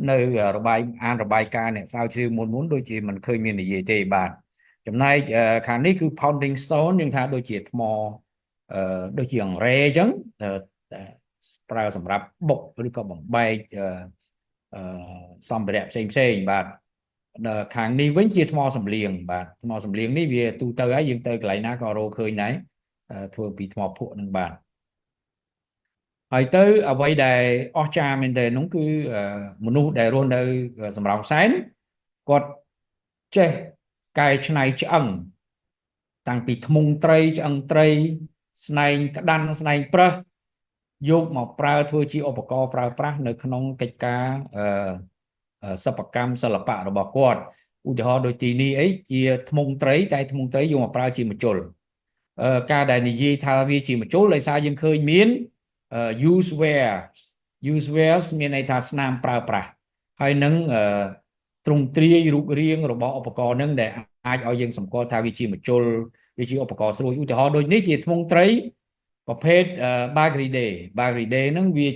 នៅរបាយការណ៍អ្នកស្រាវជ្រាវមុនដូចជាមិនឃើញមាននិយាយទេបាទចំណែកខាងនេះគឺ pounding stone យើងថាដូចជាថ្មដូចជាអង្រែអញ្ចឹងប្រើសម្រាប់បុកឬក៏បំបែកសម្ភារៈផ្សេងបាទខាងនេះវិញជាថ្មសម្លៀងបាទថ្មសម្លៀងនេះវាទូទៅហើយយើងទៅកន្លែងណាក៏រកឃើញដែរធ្វើពីថ្មភក់នឹងបាទហើយទៅអ្វីដែលអស្ចារ្យមែនទែននោះគឺមនុស្សដែលរស់នៅសំរោងសែនគាត់ចេះកែច្នៃឆ្អឹងតាំងពីធ្មង់ត្រីឆ្អឹងត្រីស្នែងក្តាន់ស្នែងប្រើសយកមកប្រើធ្វើជាឧបករណ៍ប្រើប្រាស់នៅក្នុងកិច្ចការសិប្បកម្មសិល្បៈរបស់គាត់ឧទាហរណ៍ដូចទីនេះអីជាធ្មង់ត្រីតែធ្មង់ត្រីយកមកប្រើជាម្ជុលការដែលនិយាយថាវាជាម្ជុលដោយសារយើងឃើញមានuse wares មានន័យថាស្នាមប្រើប្រាស់ហើយនឹងទ្រង់ទ្រាយរូបរាងរបស់ឧបករណ៍នឹងដែលអាចឲ្យយើងសម្គាល់ថាវាជាម្ជុលវាជាឧបករណ៍ស្រួយឧទាហរណ៍ដូចនេះជាធ្មង់ត្រីប្រភេទ Bagridae ហ្នឹងវា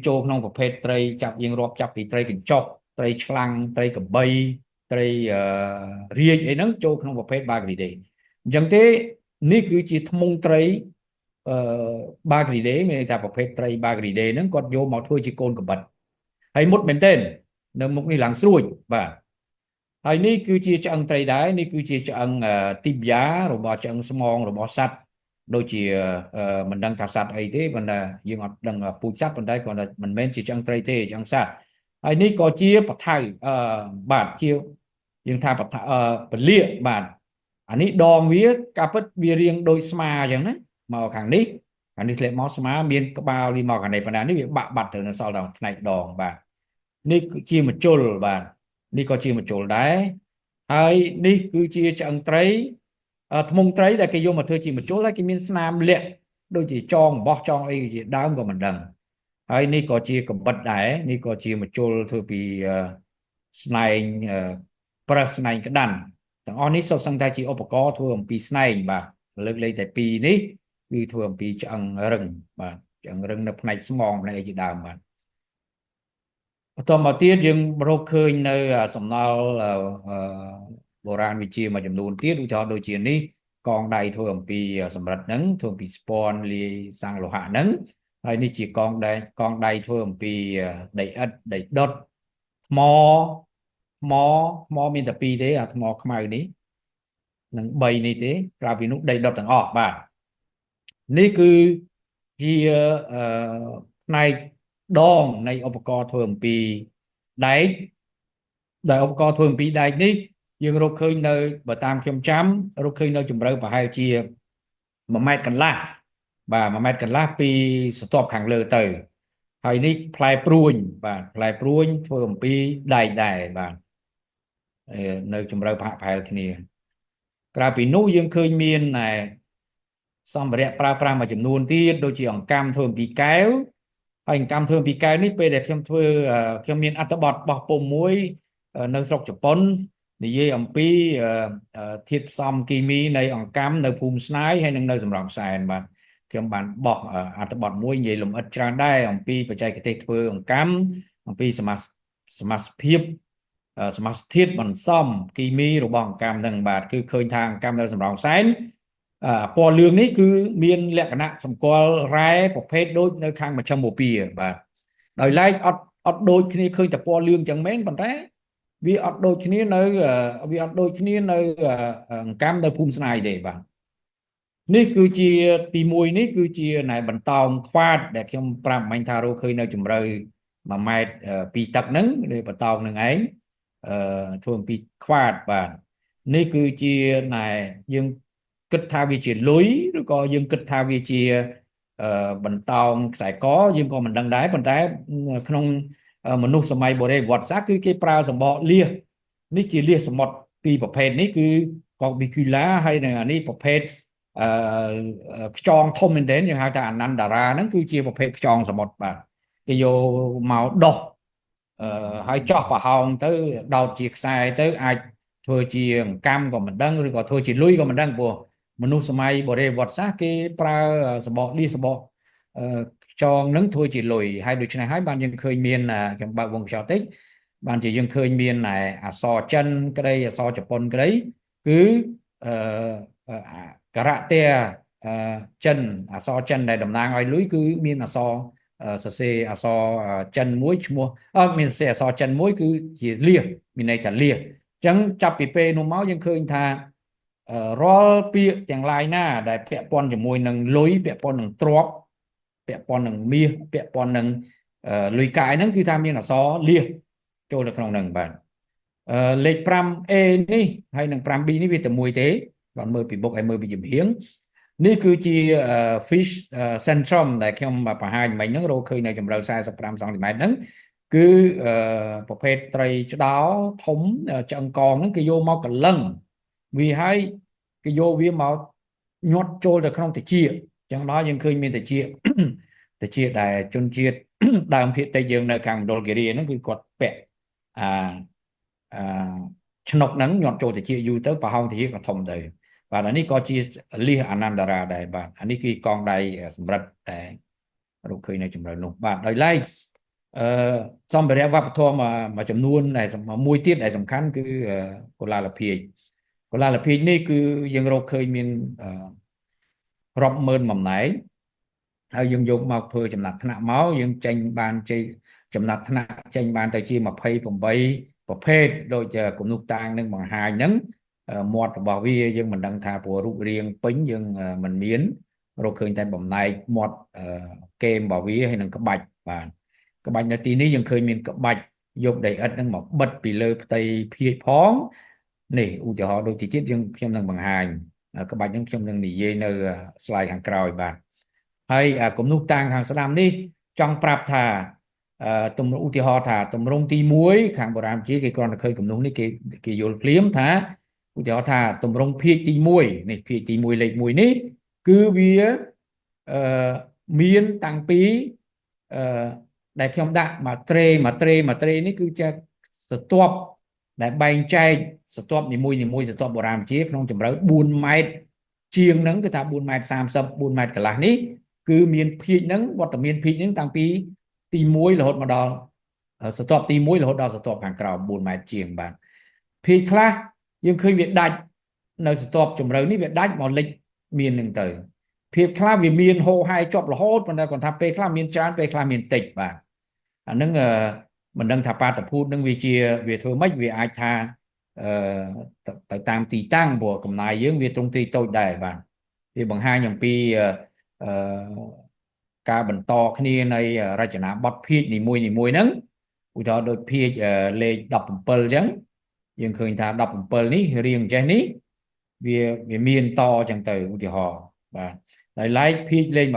ចូលក្នុងប្រភេទត្រីយើងរាប់ចាប់ពីត្រីកញ្ចុកត្រីឆ្លាំងត្រីកបីត្រីរាជអីហ្នឹងចូលក្នុងប្រភេទ Bagridae អញ្ចឹងទេនេះគឺជាធ្មង់ត្រីBagridae មានន័យថាប្រភេទត្រី Bagridae ហ្នឹងគាត់យកមកធ្វើជាកូនកបិតហើយមុតមែនទែននៅមុខនេះឡើងស្រួចបាទហើយនេះគឺជាឆ្អឹងត្រីដែរនេះគឺជាឆ្អឹងទីបយ៉ារបស់ឆ្អឹងស្មងរបស់សត្វដូចជាមិនដឹងថាសត្វអីទេប៉ុន្តែយើងអត់ដឹងពូជសត្វប៉ុន្តែគាត់ថាមិនមែនជាឆ្អឹងត្រីទេឆ្អឹងសត្វហើយនេះក៏ជាបថៅបាទជាយើងថាពលាកបាទអានេះដងវាការពិតវារាងដូចស្មាអញ្ចឹងណាមកខាងនេះធ្លាក់មកស្មាមានក្បាលវាមកខាងនេះប៉ុន្តែនេះវាបាក់បាត់ទៅនៅសល់ដល់ផ្នែកដងបាទនេះគឺជាម្ជុលបាទនេះក៏ជាម្ជុលដែរហើយនេះគឺជាឆ្អឹងត្រីធ្មង់ត្រីដែលគេយកមកធ្វើជាម្ជុលហើយគេមានស្នាមលាក់ដូចជាចងបោះចងអីជាដើមក៏មិនដឹងហើយនេះក៏ជាកបិតដែរនេះក៏ជាម្ជុលធ្វើពីស្នែងប្រើស្នែងក្តាន់ទាំងអស់នេះសុទ្ធសឹងតែជាឧបករណ៍ធ្វើអំពីស្នែងបាទលើកលែងតែពីរនេះគឺធ្វើអំពីឆ្អឹងរឹងបាទឆ្អឹងរឹងនៅផ្នែកស្មងផ្នែកអីជាដើមបាទបន្តមកទៀតយើងរកឃើញនៅសំណល់បុរាណវិទ្យាមួយចំនួនទៀតឧទាហរណ៍ដូចជានេះកងដៃធ្វើអំពីសម្រិតហ្នឹងធ្វើអំពីស្ពាន់លាយសាំងលោហៈហ្នឹងហើយនេះជាកងដៃធ្វើអំពីដីឥដ្ឋដីដុតថ្មមានតែពីរទេអាថ្មខ្មៅនេះនិង3នេះទេក្រៅពីនោះដីដុតទាំងអស់បាទនេះគឺជាផ្នែកដងនៃឧបករណ៍ធ្វើអំពីដែកដែលឧបករណ៍ធ្វើអំពីដែកនេះយើងរកឃើញនៅបើតាមខ្ញុំចាំរកឃើញនៅជម្រៅប្រហែលជា1ម៉ែត្រកន្លះបាទ1ម៉ែត្រកន្លះពីស្ទាប់ខាងលើទៅហើយនេះផ្លែព្រួញបាទផ្លែព្រួញធ្វើអំពីដែកដែរបាទនៅជម្រៅប្រហែលគ្នាក្រៅពីនោះយើងឃើញមានសម្ភារៈប្រើប្រាស់មួយចំនួនទៀតដូចជាអង្កាំធ្វើអំពីកែវហើយអង្កាំធ្វើអំពីកែវនេះពេលដែលខ្ញុំមានអត្ថបទបោះពុំមួយនៅស្រុកជប៉ុននិយាយអំពីធាតុផ្សំគីមីនៃអង្កាំនៅភូមិស្នាយហើយនិងនៅសំរោងសែនបាទខ្ញុំបានបោះអត្ថបទមួយនិយាយលម្អិតច្រើនដែរអំពីបច្ចេកទេសធ្វើអង្កាំអំពីសមាសភាពសមាសធាតុបន្សំគីមីរបស់អង្កាំហ្នឹងបាទគឺឃើញថាអង្កាំនៅសំរោងសែនពណ៌លឿងនេះគឺមានលក្ខណៈសម្គាល់រ៉ែប្រភេទដូចនៅខាងមជ្ឈមបូព៌ាបាទដោយឡែកអត់ដូចគ្នាឃើញតែពណ៌លឿងចឹងមែនប៉ុន្តែវាអត់ដូចគ្នានៅអង្កាំនៅភូមិស្នាយទេបាទនេះគឺជាទី1នេះគឺជាណែបន្តោងខ្វាតដែលខ្ញុំប្រាប់មិញថារកឃើញនៅជម្រៅ1ម៉ែត្រពីទឹកហ្នឹងឬបន្តោងនឹងឯងធ្វើអំពីខ្វាតបាទនេះគឺជាណែយើងគិតថាវាជាលុយឬក៏យើងគិតថាវាជាបន្តោងខ្សែកយើងក៏មិនដឹងដែរប៉ុន្តែក្នុងមនុស្សសម័យបុរេប្រវត្តិសាស្ត្រគឺគេប្រើសម្បកលៀស នេះជាលាសសមុទ្រពីរប្រភេទនេះគឺ Corbicula ហើយនឹងអានេះប្រភេទខ្យងធំមែនទែនយើងហៅថាអាណាន់តារាហ្នឹងគឺជាប្រភេទខ្យងសមុទ្របាទគេយកមកដោះហើយចោះប្រហោងទៅដោតជាខ្សែទៅអាចធ្វើជាអង្កាំក៏មិនដឹងឬក៏ធ្វើជាលុយក៏មិនដឹងព្រោះមនុស្សសម័យបុរេវត្តសាស្ត្រគេប្រើសបកនេះសបកខ្យងនឹងធ្វើជាលុយហើយដូច្នេះហើយបានយើងឃើញមានខ្ញុំបើកវងខ្យល់តិចបានជាយើងឃើញមានអក្សរចិនក្តីអក្សរជប៉ុនក្តីគឺការៈទេចិនអក្សរចិនដែលតំណាងឲ្យលុយគឺមានអក្សរសរសេរអក្សរចិនមួយឈ្មោះមានសរសេរអក្សរចិនមួយគឺជាលាសមានន័យថាលាសអញ្ចឹងចាប់ពីពេលនោះមកយើងឃើញថារាល់ពាក្យទាំងឡាយណាដែលពាក់ព័ន្ធជាមួយនឹងលុយពាក់ព័ន្ធនឹងទ្រព្យពាក់ព័ន្ធនឹងមាសពាក់ព័ន្ធនឹងលុយកាយហ្នឹងគឺថាមានអក្សរលាសចូលនៅក្នុងហ្នឹងបាទលេខ 5A នេះហើយនឹង 5B នេះវាតែមួយទេគាត់មើលពីបុកហើយមើលពីជំហៀងនេះគឺជា fish centrum ដែលខ្ញុំបង្ហាញមិញហ្នឹងរកឃើញនៅជម្រៅ45 សង់ទីម៉ែត្រហ្នឹងគឺប្រភេទត្រីឆ្ដោធំឆ្អឹងកងហ្នឹងគេយកមកកលឹងវាហើយគេយកវាមកញាត់ចូលទៅក្នុងតិចអញ្ចឹងដល់យើងឃើញមានតិចដែលជនជាតិដើមភាគតិចយើងនៅខាងមណ្ឌលគិរីហ្នឹងគឺគាត់ពាក់ឆ្នុកហ្នឹងញាត់ចូលតិចយូរទៅប្រហោងតិចក៏ធំទៅបាទអានេះក៏ជាលិះអានន្តារាដែរបាទអានេះគឺកងដៃសម្រិតតែរកឃើញនៅជម្រៅនោះបាទដោយឡែកសម្ភារៈវប្បធម៌មួយចំនួនដែលមួយទៀតដែលសំខាន់គឺកុលាលភាជនេះគឺយើងរកឃើញមានរាប់ម៉ឺនបំណែកហើយយើងយកមកធ្វើចំណាត់ថ្នាក់មកយើងចេញបានចំណាត់ថ្នាក់ចេញបានទៅជា28ប្រភេទដូចគំនុកតាងនឹងបង្ហាញហ្នឹងមាត់របស់វាយើងមិនដឹងថាព្រោះរូបរាងពេញយើងមិនមានរកឃើញតែបំណែកមាត់កេមរបស់វាហើយនឹងក្បាច់បាទក្បាច់នៅទីនេះយើងឃើញមានក្បាច់យកដីឥដ្ឋហ្នឹងមកបិទពីលើផ្ទៃភាជផងនេះឧទាហរណ៍ដូចទីទៀតខ្ញុំនឹងបង្ហាញក្បាច់ហ្នឹងខ្ញុំនឹងនិយាយនៅ slide ខាងក្រោយបាទហើយគំនុកតាងខាងស្ដាំនេះចង់ប្រាប់ថាឧទាហរណ៍ថាទម្រង់ទី1ខាងបុរាណវិទ្យាគេគ្រាន់តែឃើញគំនុកនេះគេយល់ភ្លាមថាឧទាហរណ៍ថាទម្រង់ភាជទី1នេះភាជទី1លេខ1នេះគឺវាមានតាំងពីដែលខ្ញុំដាក់មួយត្រេនេះគឺជាស្រទាប់ដែលបែងចែកស្រទាប់នីមួយស្រទាប់បុរាណវិទ្យាក្នុងជម្រៅ4ម៉ែត្រជាងហ្នឹងគឺថា4ម៉ែត្រ30 4ម៉ែត្រកន្លះនេះគឺមានភាជហ្នឹងវត្តមានភាជហ្នឹងតាំងពីទី1រហូតមកដល់ស្រទាប់ទី1រហូតដល់ស្រទាប់ខាងក្រោម4ម៉ែត្រជាងបាទភាជខ្លះយើងឃើញវាដាច់នៅស្រទាប់ជម្រៅនេះវាដាច់មកលិចមាននឹងទៅភាជខ្លះវាមានហូរហែជាប់រហូតប៉ុន្តែគាត់ថាពេលខ្លះមានច្រើនពេលខ្លះមានតិចបាទអាហ្នឹងមិនដឹងថាបាតុភូតនឹងវាធ្វើម៉េចវាអាចថាទៅតាមទីតាំងព្រោះកំណាយយើងវាទ្រង់ទ្រីតូចដែរបាទវាបង្ហាញអំពីការបន្តគ្នានៃរចនាបថភាជនីមួយហ្នឹងឧទាហរណ៍ដូចភាជលេខ17អញ្ចឹងយើងឃើញថា17នេះរៀងចេះនេះវាមានតអញ្ចឹងទៅឧទាហរណ៍បាទដោយឡែកភាជលេខ25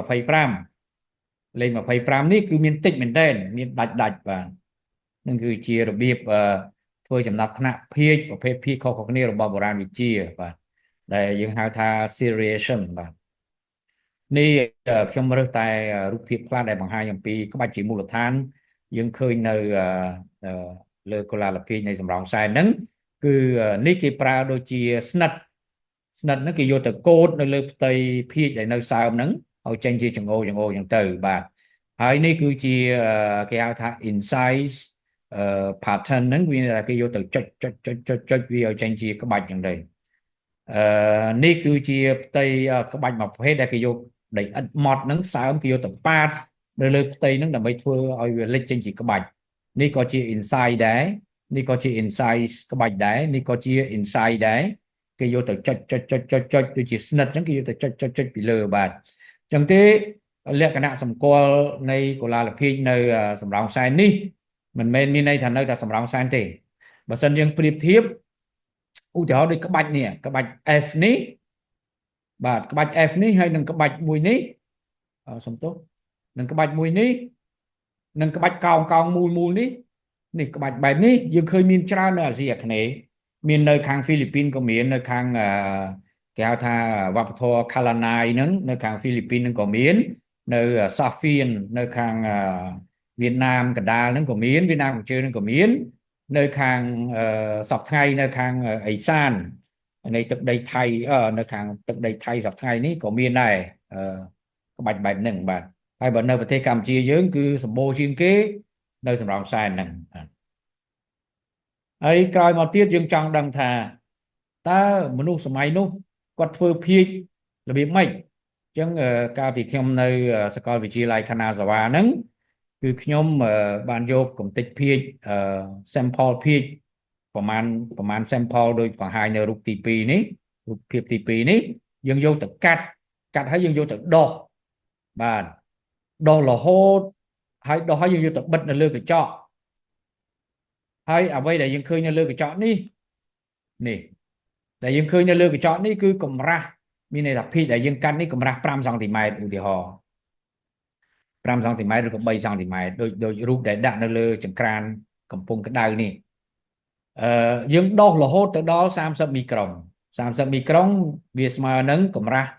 នេះគឺមានតិចមែនទែនមានដាច់បាទនឹងគឺជារបៀបធ្វើចំណាត់ថ្នាក់ភាជប្រភេទភាជខុសៗគ្នារបស់បុរាណវិទ្យាបាទដែលយើងហៅថា seriation បាទនេះខ្ញុំរើសតែរូបភាពខ្លះដែលបង្ហាញអំពីក្បាច់ជាមូលដ្ឋានយើងឃើញនៅលើកុលាលភាជនៃសំរោងសែនហ្នឹងគឺនេះគេប្រើដូចជាស្និតហ្នឹងគេយកទៅកូតនៅលើផ្ទៃភាជដែលនៅសើមហ្នឹងឲ្យចេញជាចង្អូអញ្ចឹងទៅបាទហើយនេះគឺជាគេហៅថា incise pattern ហ្នឹងវាគេយកទៅចុចវាឲ្យចេញជាក្បាច់អញ្ចឹងទៅនេះគឺជាផ្ទៃក្បាច់មួយប្រភេទដែលគេយកដីឥដ្ឋម៉ត់ហ្នឹងសើមគេយកទៅប៉ាតនៅលើផ្ទៃហ្នឹងដើម្បីធ្វើឲ្យវាលេចចេញជាក្បាច់នេះក៏ជា inside ដែរនេះក៏ជា inside ក្បាច់ដែរនេះក៏ជា inside ដែរគេយកទៅចុចដូចជាស្និតអញ្ចឹងគេយកទៅចុចពីលើបាទអញ្ចឹងទេលក្ខណៈសម្គាល់នៃកុលាលភាជនៅសំរោងសែននេះមិនមែនមានន័យថានៅតែសំរោងសែនទេបើសិនយើងប្រៀបធៀបឧទាហរណ៍ដូចក្បាច់នេះក្បាច់ F នេះបាទក្បាច់ F នេះហើយនឹងក្បាច់មួយនេះសំទោសនឹងក្បាច់មួយនេះនឹងក្បាច់កោងមូលនេះ នេះក្បាច់បែបនេះយើងឃើញមានច្រើននៅអាស៊ីអាគ្នេយ៍មាននៅខាងហ្វីលីពីនក៏មាននៅខាងគេហៅថាវប្បធម៌ Kalanai ហ្នឹងនៅខាងហ្វីលីពីនហ្នឹងក៏មាននៅ Safien នៅខាងវៀតណាមកណ្ដាលហ្នឹងក៏មានវៀតណាមខាងជើងហ្នឹងក៏មាននៅខាងសពថ្ងៃនៅខាងអេសាននៃទឹកដីថៃនៅខាងទឹកដីថៃសពថ្ងៃនេះក៏មានដែរក្បាច់បែបហ្នឹងបាទហើយបើនៅប្រទេសកម្ពុជាយើងគឺសម្បូរជាងគេនៅសំរោងសែនហ្នឹងហើយក្រោយមកទៀតយើងចង់ដឹងថាតើមនុស្សសម័យនោះគាត់ធ្វើភាគរបៀបម៉េចអញ្ចឹងកាលពីខ្ញុំនៅសាកលវិទ្យាល័យខាណាសាវ៉ាហ្នឹងគឺខ្ញុំបានយកកំតិចភាគsample ភាគប្រមាណ sample ដូចបង្ហាញនៅរូបទី2នេះរូបភាពទី2នេះយើងយកទៅកាត់ហើយយើងយកទៅដោះបាទដោះរហូតហើយដោះហើយយើងយកទៅបិទនៅលើកញ្ចក់ហើយអ្វីដែលយើងឃើញនៅលើកញ្ចក់នេះដែលយើងឃើញនៅលើកញ្ចក់នេះគឺកម្រាស់មានន័យថាភាគដែលយើងកាត់នេះកម្រាស់5សង់ទីម៉ែត្រឧទាហរណ៍5សង់ទីម៉ែត្រឬក៏3សង់ទីម៉ែត្រដូចរូបដែលដាក់នៅលើចង្ក្រានកំពុងក្តៅនេះយើងដោះរហូតទៅដល់30មីក្រូន30មីក្រូនវាស្មើនឹងកម្រាស់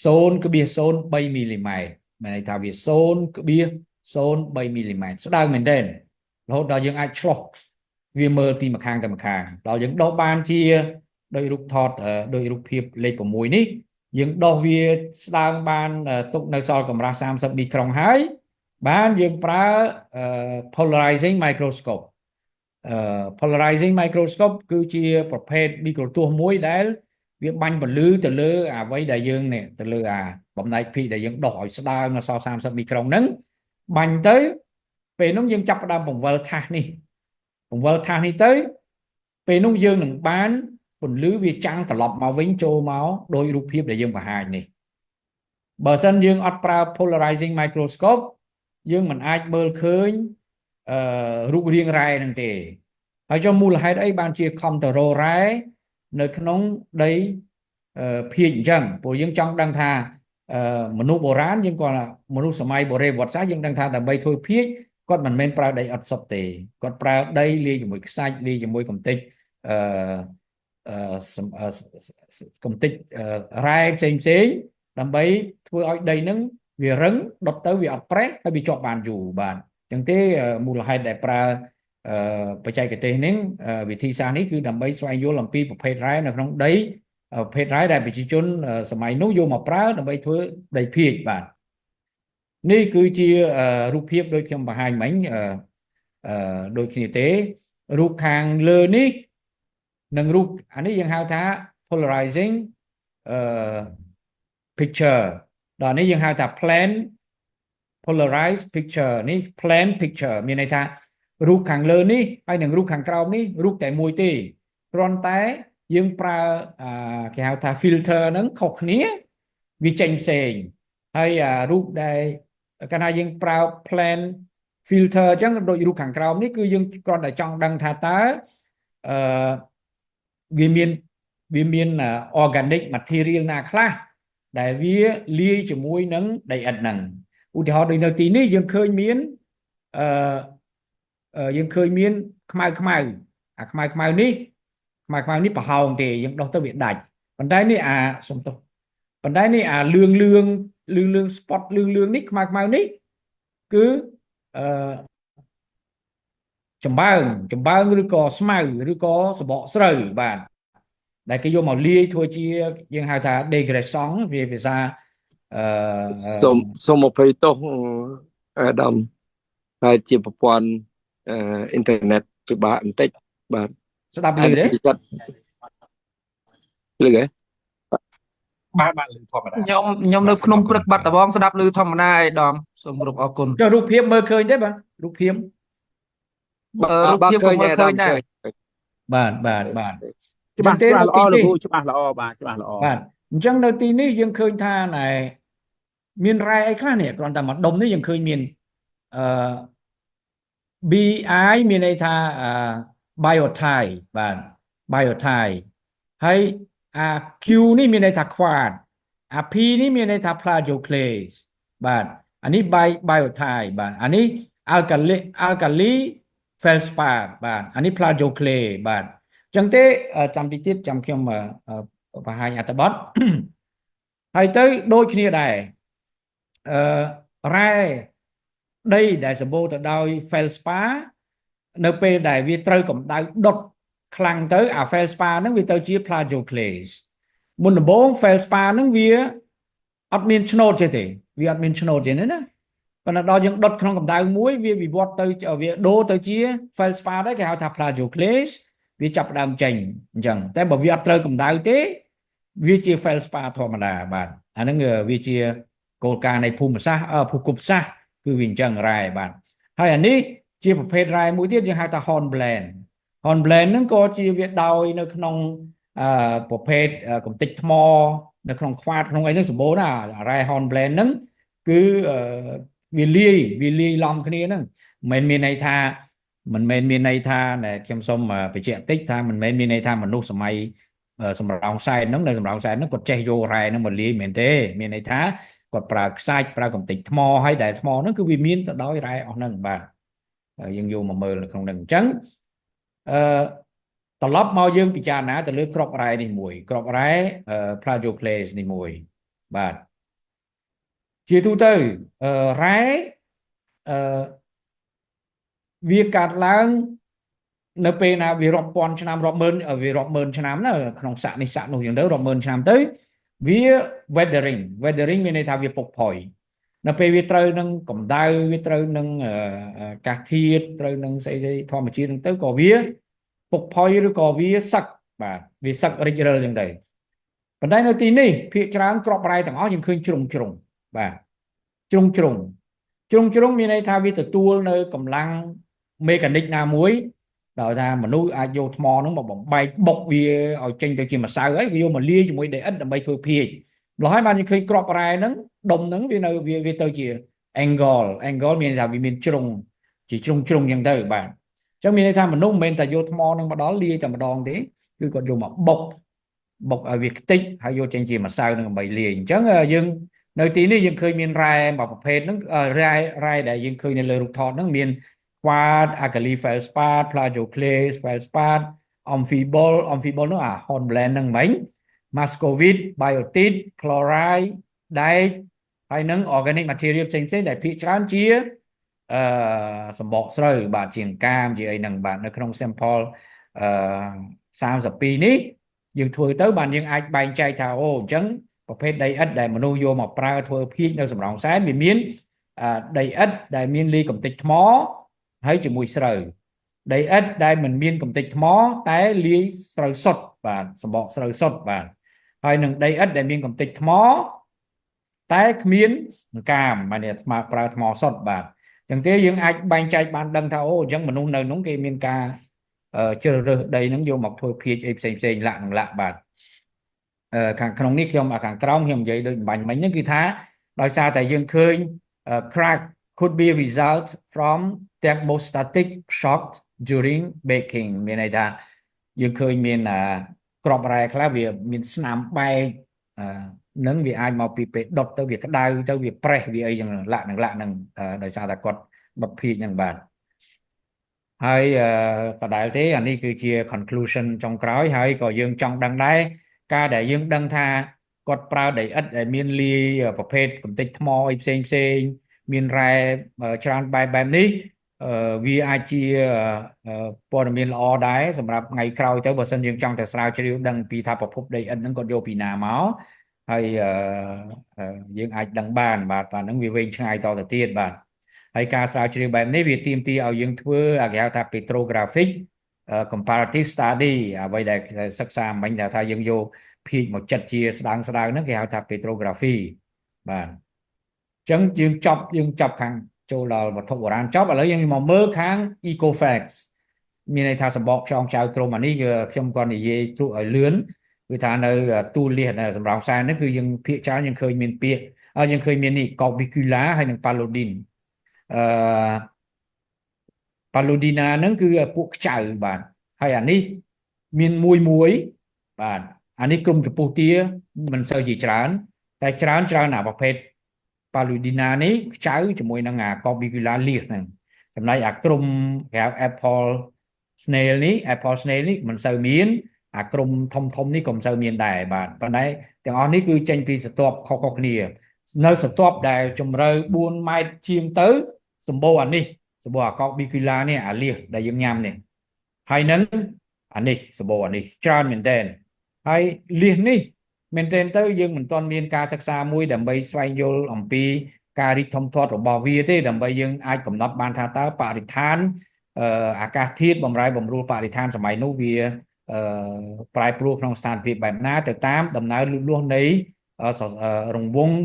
0.03 មីលីម៉ែត្រមានន័យថាវា 0.03 មីលីម៉ែត្រស្ដើងមែនទែនរហូតដល់យើងអាចឆ្លោះវាមើលពីម្ខាងទៅម្ខាងដល់យើងដោះបានជាដោយរូបថតដោយរូបភាពលេខ6នេះយើងដោះវាស្ដើងបានទុកនៅសល់កម្រាស់30មីក្រូនហើយបានយើងប្រើ polarizing microscope polarizing microscope គឺជាប្រភេទមីក្រូទស្សន៍មួយដែលវាបាញ់ពន្លឺទៅលើអ្វីដែលយើងនេះទៅលើបំណែកភាគដែលយើងដោះឲ្យស្ដើងនៅសល់30មីក្រូនហ្នឹងបាញ់ទៅពេលនោះយើងចាប់ផ្ដើមបង្វិលថាសនេះទៅពេលនោះយើងនឹងបានពន្លឺវាចាំងត្រឡប់មកវិញចូលមកដោយរូបភាពដែលយើងបង្ហាញនេះបើសិនយើងអត់ប្រើ polarizing microscope យើងមិនអាចមើលឃើញរូបរាងរ៉ែនឹងទេហើយចុះមូលហេតុអីបានជាខំទៅរករ៉ែនៅក្នុងដីភាគអញ្ចឹងព្រោះយើងចង់ដឹងថាមនុស្សបុរាណយើងគាត់មនុស្សសម័យបុរេប្រវត្តិសាស្ត្រយើងដឹងថាដើម្បីធ្វើភាគគាត់មិនមែនប្រើដីអត់សុទ្ធទេគាត់ប្រើដីលាយជាមួយខ្សាច់លាយជាមួយកំទេចកំទេចរ៉ែផ្សេងដើម្បីធ្វើឲ្យដីហ្នឹងវារឹងដុតទៅវាអត់ប្រេះហើយវាជាប់បានយូរបាទអញ្ចឹងទេមូលហេតុដែលប្រើបច្ចេកទេសនេះវិធីសាស្ត្រនេះគឺដើម្បីស្វែងយល់អំពីប្រភេទរ៉ែនៅក្នុងដីប្រភេទរ៉ែដែលប្រជាជនសម័យនោះយកមកប្រើដើម្បីធ្វើដីភាគបាទនេះគឺជារូបភាពដូចខ្ញុំបង្ហាញមិញដូចគ្នាទេរូបខាងលើនេះនិងរូបអានេះយើងហៅថា polarizing picture ដល់នេះយើងហៅថា plan polarized picture នេះ plan picture មានន័យថារូបខាងលើនេះហើយនិងរូបខាងក្រោមនេះរូបតែមួយទេគ្រាន់តែយើងប្រើគេហៅថា filter ហ្នឹងខុសគ្នាវាចេញផ្សេងហើយរូបដែលកាលណាយើងប្រើ plan filter អញ្ចឹងដូចរូបខាងក្រោមនេះគឺយើងគ្រាន់តែចង់ដឹងថាតើវាមាន organic material ណាខ្លះដែលវាលាយជាមួយនឹងដីឥដ្ឋហ្នឹងឧទាហរណ៍ដូចនៅទីនេះយើងឃើញមានខ្មៅខ្មៅនេះប្រហោងទេយើងដោះទៅវាដាច់ប៉ុន្តែនេះលឿង spot លឿងនេះខ្មៅនេះគឺចំបើងឬក៏ស្មៅឬក៏សបកស្រូវបាទដែលគេយកមកលាយធ្វើជាយើងហៅថា degradation វាភាសាសូមអភ័យទោសអាដាមហើយជាប្រព័ន្ធអ៊ីនធឺណិតពិបាកបន្តិចបាទស្ដាប់ឮទេឮទេបាទឮធម្មតាខ្ញុំនៅក្នុងព្រឹកបាត់ដបងស្ដាប់ឮធម្មតាឯដាមសូមគោរពអរគុណចុះរូបភាពមើលឃើញទេបាទរូបភាពក៏មើលឃើញដែរបាទច្បាស់ល្អលោកគ្រូច្បាស់ល្អបាទអញ្ចឹងនៅទីនេះយើងឃើញថាណែមានរ៉ែអីខ្លះនេះគ្រាន់តែមួយដុំនេះយើងឃើញមានBI មានន័យថា biotai បាទ biotai ហើយQ នេះមានន័យថា quartz P នេះមានន័យថា plagioclase បាទអានេះ biotai បាទអានេះ alkali feldspar បាទអានេះ plagioclase បាទអញ្ចឹងទេចាំតិចទៀតចាំខ្ញុំបង្ហាញអត្ថបទ ហើយទៅដូចគ្នាដែររ៉ែដីដែលសម្បូរទៅដោយ feldspar នៅពេលដែលវាត្រូវកម្ដៅដុតខ្លាំងទៅអា feldspar ហ្នឹងវាទៅជា plagioclase មុនដំបូង feldspar ហ្នឹងវាអត់មានឆ្នោតទេវាអត់មានឆ្នោតទេណាប៉ុន្តែដល់យើងដុតក្នុងកម្ដៅមួយវាវិវត្តទៅវាដូរទៅជា feldspar ដែរគេហៅថា plagioclase វាចាប់ផ្ដើមចេញអញ្ចឹងតែបើវាអត់ត្រូវកម្ដៅទេវាជា feldspar ធម្មតាបាទអាហ្នឹងវាជាគោលការណ៍នៃភូមិសាស្ត្រភូមិសាស្ត្រគឺវាអញ្ចឹងរ៉ែបាទហើយអានេះជាប្រភេទរ៉ែមួយទៀតយើងហៅថា hornblende ហ្នឹងក៏ជាវាដោយនៅក្នុងប្រភេទកំទេចថ្មនៅក្នុងខ្វាតក្នុងអីហ្នឹងសម្បូរណារ៉ែ hornblende ហ្នឹងគឺវាលាយឡំគ្នាហ្នឹងមិនមែនមានន័យថាខ្ញុំសូមបញ្ជាក់តិចថាមិនមែនមានន័យថាមនុស្សសម័យសម្រោងសែនហ្នឹងនៅសម្រោងសែនហ្នឹងគាត់ចេះយករ៉ែហ្នឹងមកលាយមែនទេមានន័យថាគាត់ប្រើខ្សាច់ប្រើកំទេចថ្មហើយដែលថ្មហ្នឹងគឺវាមានទៅដោយរ៉ែអស់ហ្នឹងបាទយើងយកមកមើលនៅក្នុងហ្នឹងអញ្ចឹងត្រឡប់មកយើងពិចារណាទៅលើក្របរ៉ែនេះមួយក្របរ៉ែ plagioclase នេះមួយបាទជាទូទៅរ៉ែវាកាត់ឡើងនៅពេលណាវារាប់ពាន់ឆ្នាំរាប់ម៉ឺនឆ្នាំណាក្នុងស័កនេះស័កនោះយ៉ាងទៅរាប់ម៉ឺនឆ្នាំទៅវា weathering មានន័យថាវាពុកផុយនៅពេលវាត្រូវនឹងកម្ដៅវាត្រូវនឹងកាសធាតុត្រូវនឹងស្អីធម្មជាតិហ្នឹងទៅក៏វាពុកផុយឬក៏វាសឹកបាទវាសឹករិចរិលចឹងទៅប៉ុន្តែនៅទីនេះភាគច្រើនក្របរ៉ែទាំងអស់យើងឃើញជ្រុងបាទជ្រុងមានន័យថាវាទទួលនៅកម្លាំងមេកានិកណាមួយដោយថាមនុស្សអាចយកថ្មហ្នឹងមកបំបែកបុកវាឲ្យចេញទៅជាម្សៅហើយវាយកមកលាយជាមួយដីឥដ្ឋដើម្បីធ្វើភាជន៍ម្ល៉េះហើយបានយើងឃើញក្របរ៉ែហ្នឹងដុំហ្នឹងវាទៅជា angle មានន័យថាវាមានជ្រុងជាជ្រុងចឹងទៅបាទអញ្ចឹងមានន័យថាមនុស្សមិនមែនតែយកថ្មហ្នឹងមកដល់លាយតែម្ដងទេគឺគាត់យកមកបុកឲ្យវាខ្ទេចហើយយកចេញជាម្សៅហ្នឹងដើម្បីលាយអញ្ចឹងយើងនៅទីនេះយើងឃើញមានរ៉ែមួយប្រភេទហ្នឹងរ៉ែដែលយើងឃើញនៅលើរូបថតហ្នឹងមាន quad alkali feldspar plagioclase feldspar amphibole នោះhornblende ហ្នឹងមិញ muscovite biotite chloride ដែកហើយនឹង organic material ផ្សេងដែលភាគច្រើនជាសម្បកស្រូវបាទជាកាមជាអីហ្នឹងបាទនៅក្នុង sample 32នេះយើងធ្វើទៅបានយើងអាចបែងចែកថាអូអញ្ចឹងប្រភេទដីឥដ្ឋដែលមនុស្សយកមកប្រើធ្វើភាជន៍នៅសំរោងសែនវាមានដីឥដ្ឋដែលមានលាយកំទេចថ្មហើយជាមួយស្រូវដីឥដ្ឋដែលមិនមានកំទេចថ្មតែលាយស្រូវសុទ្ធបាទសម្បកស្រូវសុទ្ធបាទហើយនឹងដីឥដ្ឋដែលមានកំទេចថ្មតែគ្មានកាមបាទនេះប្រើថ្មសុទ្ធបាទអញ្ចឹងទេយើងអាចបែងចែកបានដឹងថាអូអញ្ចឹងមនុស្សនៅនោះគេមានការជ្រើសរើសដីហ្នឹងយកមកធ្វើភាជន៍អីផ្សេងលក្ខណៈបាទខាងក្នុងនេះខាងក្រោមខ្ញុំនិយាយដូចបាញ់មិញហ្នឹងគឺថាដោយសារតែយើងឃើញ crack could be result from thermostatic shock during baking មានន័យថាយើងឃើញមានក្របរ៉ែខ្លះវាមានស្នាមបែកនឹងវាអាចមកពីពេលដុតទៅវាក្តៅទៅវាប្រេះវាអីចឹងលក្ខហ្នឹងដោយសារតែគាត់ដុតភាជន៍ហ្នឹងបាទហើយដដែលទេអានេះគឺជា conclusion ចុងក្រោយហើយក៏យើងចង់ដឹងដែរការដែលយើងដឹងថាគាត់ប្រើដីឥដ្ឋដែលមានលាយប្រភេទកំទេចថ្មអីផ្សេងមានរ៉ែច្រើនបែបនេះវាអាចជាព័ត៌មានល្អដែរសម្រាប់ថ្ងៃក្រោយទៅបើសិនយើងចង់ទៅស្រាវជ្រាវដឹងពីថាប្រភពដីឥដ្ឋហ្នឹងគាត់យកពីណាមកហើយយើងអាចដឹងបានបាទហ្នឹងវាវែងឆ្ងាយតទៅទៀតបាទហើយការស្រាវជ្រាវបែបនេះវាទាមទារឲ្យយើងធ្វើគេហៅថា petrographic comparative study អ្វីដែលសិក្សាមិញថាយើងយកភាគមកចិតជាស្ដើងហ្នឹងគេហៅថា petrography បាទអញ្ចឹងយើងចប់ខាងចូលដល់វត្ថុបុរាណចប់ឥឡូវយើងមកមើលខាង ecofacts មានន័យថាសម្បកខ្យងចៅក្រមអានេះខ្ញុំគាត់និយាយទ្រុឲ្យលឿនគឺថានៅទូលលាសនៅសម្រោងសែននេះគឺយើងភាគច្រើនយើងឃើញមានពាក្យយើងឃើញមាននេះ Corbicula ហើយនិង Paludin Paludina ហ្នឹងគឺពួកខ្ចៅបាទហើយអានេះមានមួយបាទអានេះក្រុមចំពោះទាមិនសូវជាច្រើនតែច្រើនណាប្រភេទ Paludina នេះខ្ចៅជាមួយនឹងCorbicula លាសហ្នឹង ចំណែកអាក្រុមគេហៅ Apple Snail នេះ Apple Snail នេះមិនសូវមានអាក្រុមធំនេះក៏មិនសូវមានដែរបាទប៉ុន្តែទាំងអស់នេះគឺចេញពីស្រទាប់ខុសៗគ្នានៅស្រទាប់ដែលជម្រៅ4 ម៉ែត្រជាងទៅសម្បូរអានេះសម្បូរអាកោប Bicula នេះអាលៀសដែលយើងញ៉ាំនេះហើយនឹងអានេះសម្បូរអានេះច្រើនមែនទែនហើយលៀសនេះមែនទែនទៅយើងមិនទាន់មានការសិក្សាមួយដើម្បីស្វែងយល់អំពីការរីកធំធាត់របស់វាទេដើម្បីយើងអាចកំណត់បានថាតើបរិស្ថានអាកាសធាតុបំរែបំរួលបរិស្ថានសម័យនោះវាប្រែប្រួលក្នុងស្ថានភាពបែបណាទៅតាមដំណើរលូតលាស់នៃរង្វង់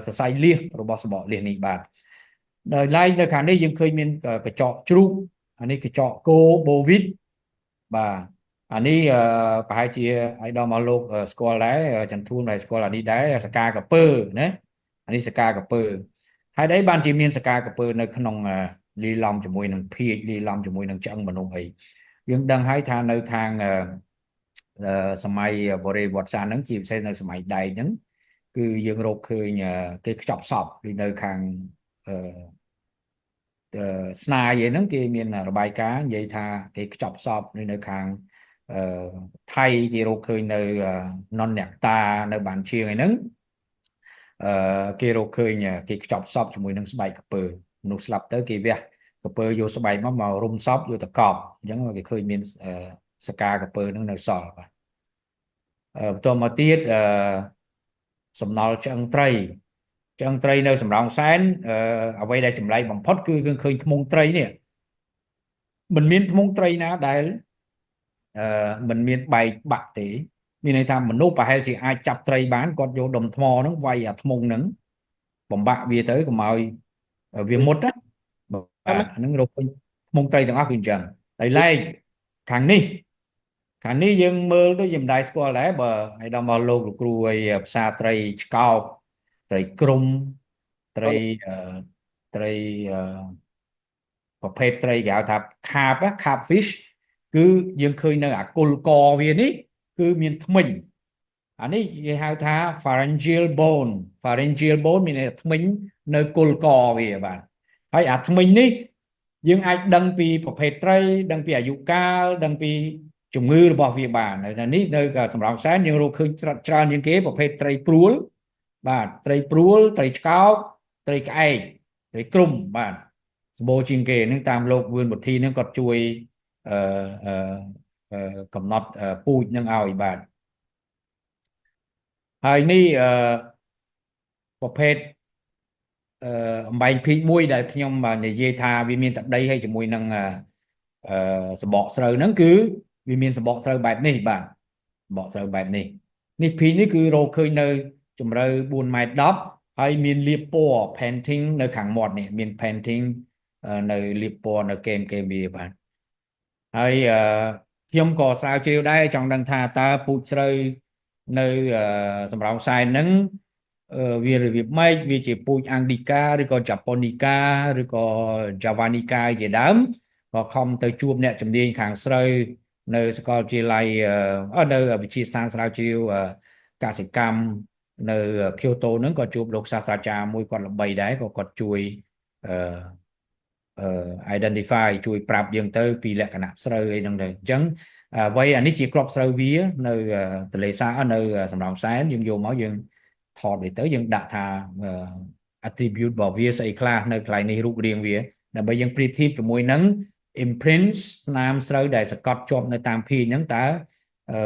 សរសៃលៀសរបស់សបកលៀសនេះបាទដោយឡែកនៅខាងនេះយើងឃើញមានកញ្ចក់ជ្រូកអានេះកញ្ចក់គោបូវីតបាទអានេះប្រហែលជាឲ្យដល់មកលោកស្គាល់ដែរចន្ទធួនដែរស្គាល់អានេះដែរសកាកពើណាអានេះសកាកពើហើយអីបានជាមានសកាកពើនៅក្នុងលីឡំជាមួយនឹងភៀកលីឡំជាមួយនឹងឆ្អឹងមនុស្សអីយើងដឹងហើយថានៅខាងសម័យបរិវត្តសាស្ត្រហ្នឹងជាពិសេសនៅសម័យដែកហ្នឹងគឺយើងរកឃើញគេខ្ចប់សពពីនៅខាងស្នាយហ្នឹងគេមានរបាយការណ៍និយាយថាគេខ្ចប់សពនៅខាងថៃគេរកឃើញនៅននអ្នកតានៅបានឈៀងហ្នឹងគេរកឃើញគេខ្ចប់សពជាមួយនឹងស្បែកក្រពើមនុស្សស្លាប់ទៅគេវះក្រពើយកស្បែកមករុំសពយកទៅកប់អញ្ចឹងគេឃើញមានសកាក្រពើហ្នឹងនៅសល់បាទបន្តមកទៀតសំណល់ឆ្អឹងត្រីនៅសំរោងសែនអ្វីដែលចម្លែកបំផុតគឺឃើញធ្មង់ត្រីនេះមិនមានធ្មង់ត្រីណាដែលមិនមានបែកបាក់ទេមានន័យថាមនុស្សប្រហែលជាអាចចាប់ត្រីបានគាត់យកដុំថ្មហ្នឹងវាយអាធ្មង់ហ្នឹងបំបាក់វាទៅកុំឲ្យវាមុតណាបាទហ្នឹងរកឃើញធ្មង់ត្រីទាំងអស់គឺអញ្ចឹងដោយឡែកខាងនេះយើងមើលទៅយើងមិនដែរស្គាល់ដែរបើឲ្យដល់មកលោកគ្រូឲ្យភាសាត្រីឆ្កោកត្រីក្រុមត្រីប្រភេទត្រីគេហៅថាcarp fish គឺយើងឃើញនៅអាគុលកវានេះគឺមានធ្មេញអានេះគេហៅថា pharyngeal bone មានធ្មេញនៅគុលកវាបាទហើយអាធ្មេញនេះយើងអាចដឹងពីប្រភេទត្រីដឹងពីអាយុកាលដឹងពីជំងឺរបស់វាបាននៅនេះនៅសម្រោងសែនយើងរកឃើញច្រើនជាងគេប្រភេទត្រីព្រួលបាទត្រីព្រួលត្រីឆ្កោកត្រីក្អែកត្រីក្រុមបាទសម្បូរជាងគេនឹងតាមលោកវឿនបុទ្ធីនឹងគាត់ជួយកំណត់ពូជនឹងឲ្យបាទហើយនេះប្រភេទអំបែងភីកមួយដែលខ្ញុំនិយាយថាវាមានតដីហើយជាមួយនឹងសបកស្រូវហ្នឹងគឺវាមានសបកស្រូវបែបនេះបាទសបកស្រូវបែបនេះភីកនេះគឺរកឃើញនៅជម្រៅ4 ម៉ែត្រ 10ហើយមានលាបពណ៌ painting នៅខាងមាត់នេះមាន painting នៅលាបពណ៌នៅកេមវាបាទហើយខ្ញុំក៏ស្រាវជ្រាវដែរចង់ដឹងថាតើពូជស្រូវនៅសម្រោងសែនហ្នឹងវារបៀបម៉េចវាជាពូជអាំងឌីកាឬក៏ចាប៉ូនីកាឬក៏យ៉ាវ៉ានីកាជាដើមក៏ខំទៅជួបអ្នកជំនាញខាងស្រូវនៅសាកលវិទ្យាល័យនៅវិទ្យាស្ថានស្រាវជ្រាវកសិកម្មនៅ Kyoto ហ្នឹងក៏ជួបលោកសាស្ត្រាចារ្យមួយគាត់ល្បីដែរក៏គាត់ជួយidentify ជួយប្រាប់យើងទៅពីលក្ខណៈស្រូវអីហ្នឹងទៅអញ្ចឹងអ្វីអានេះជាគ្រាប់ស្រូវវានៅទន្លេសាបនៅសំរោងសែនយើងយកមកយើងថតវាទៅយើងដាក់ថា attribute របស់វាស្អីខ្លះនៅកន្លែងនេះរូបរាងវាដើម្បីយើងប្រៀបធៀបជាមួយនឹង imprints ស្នាមស្រូវដែលសកត់ជាប់នៅតាមភីហ្នឹងតើ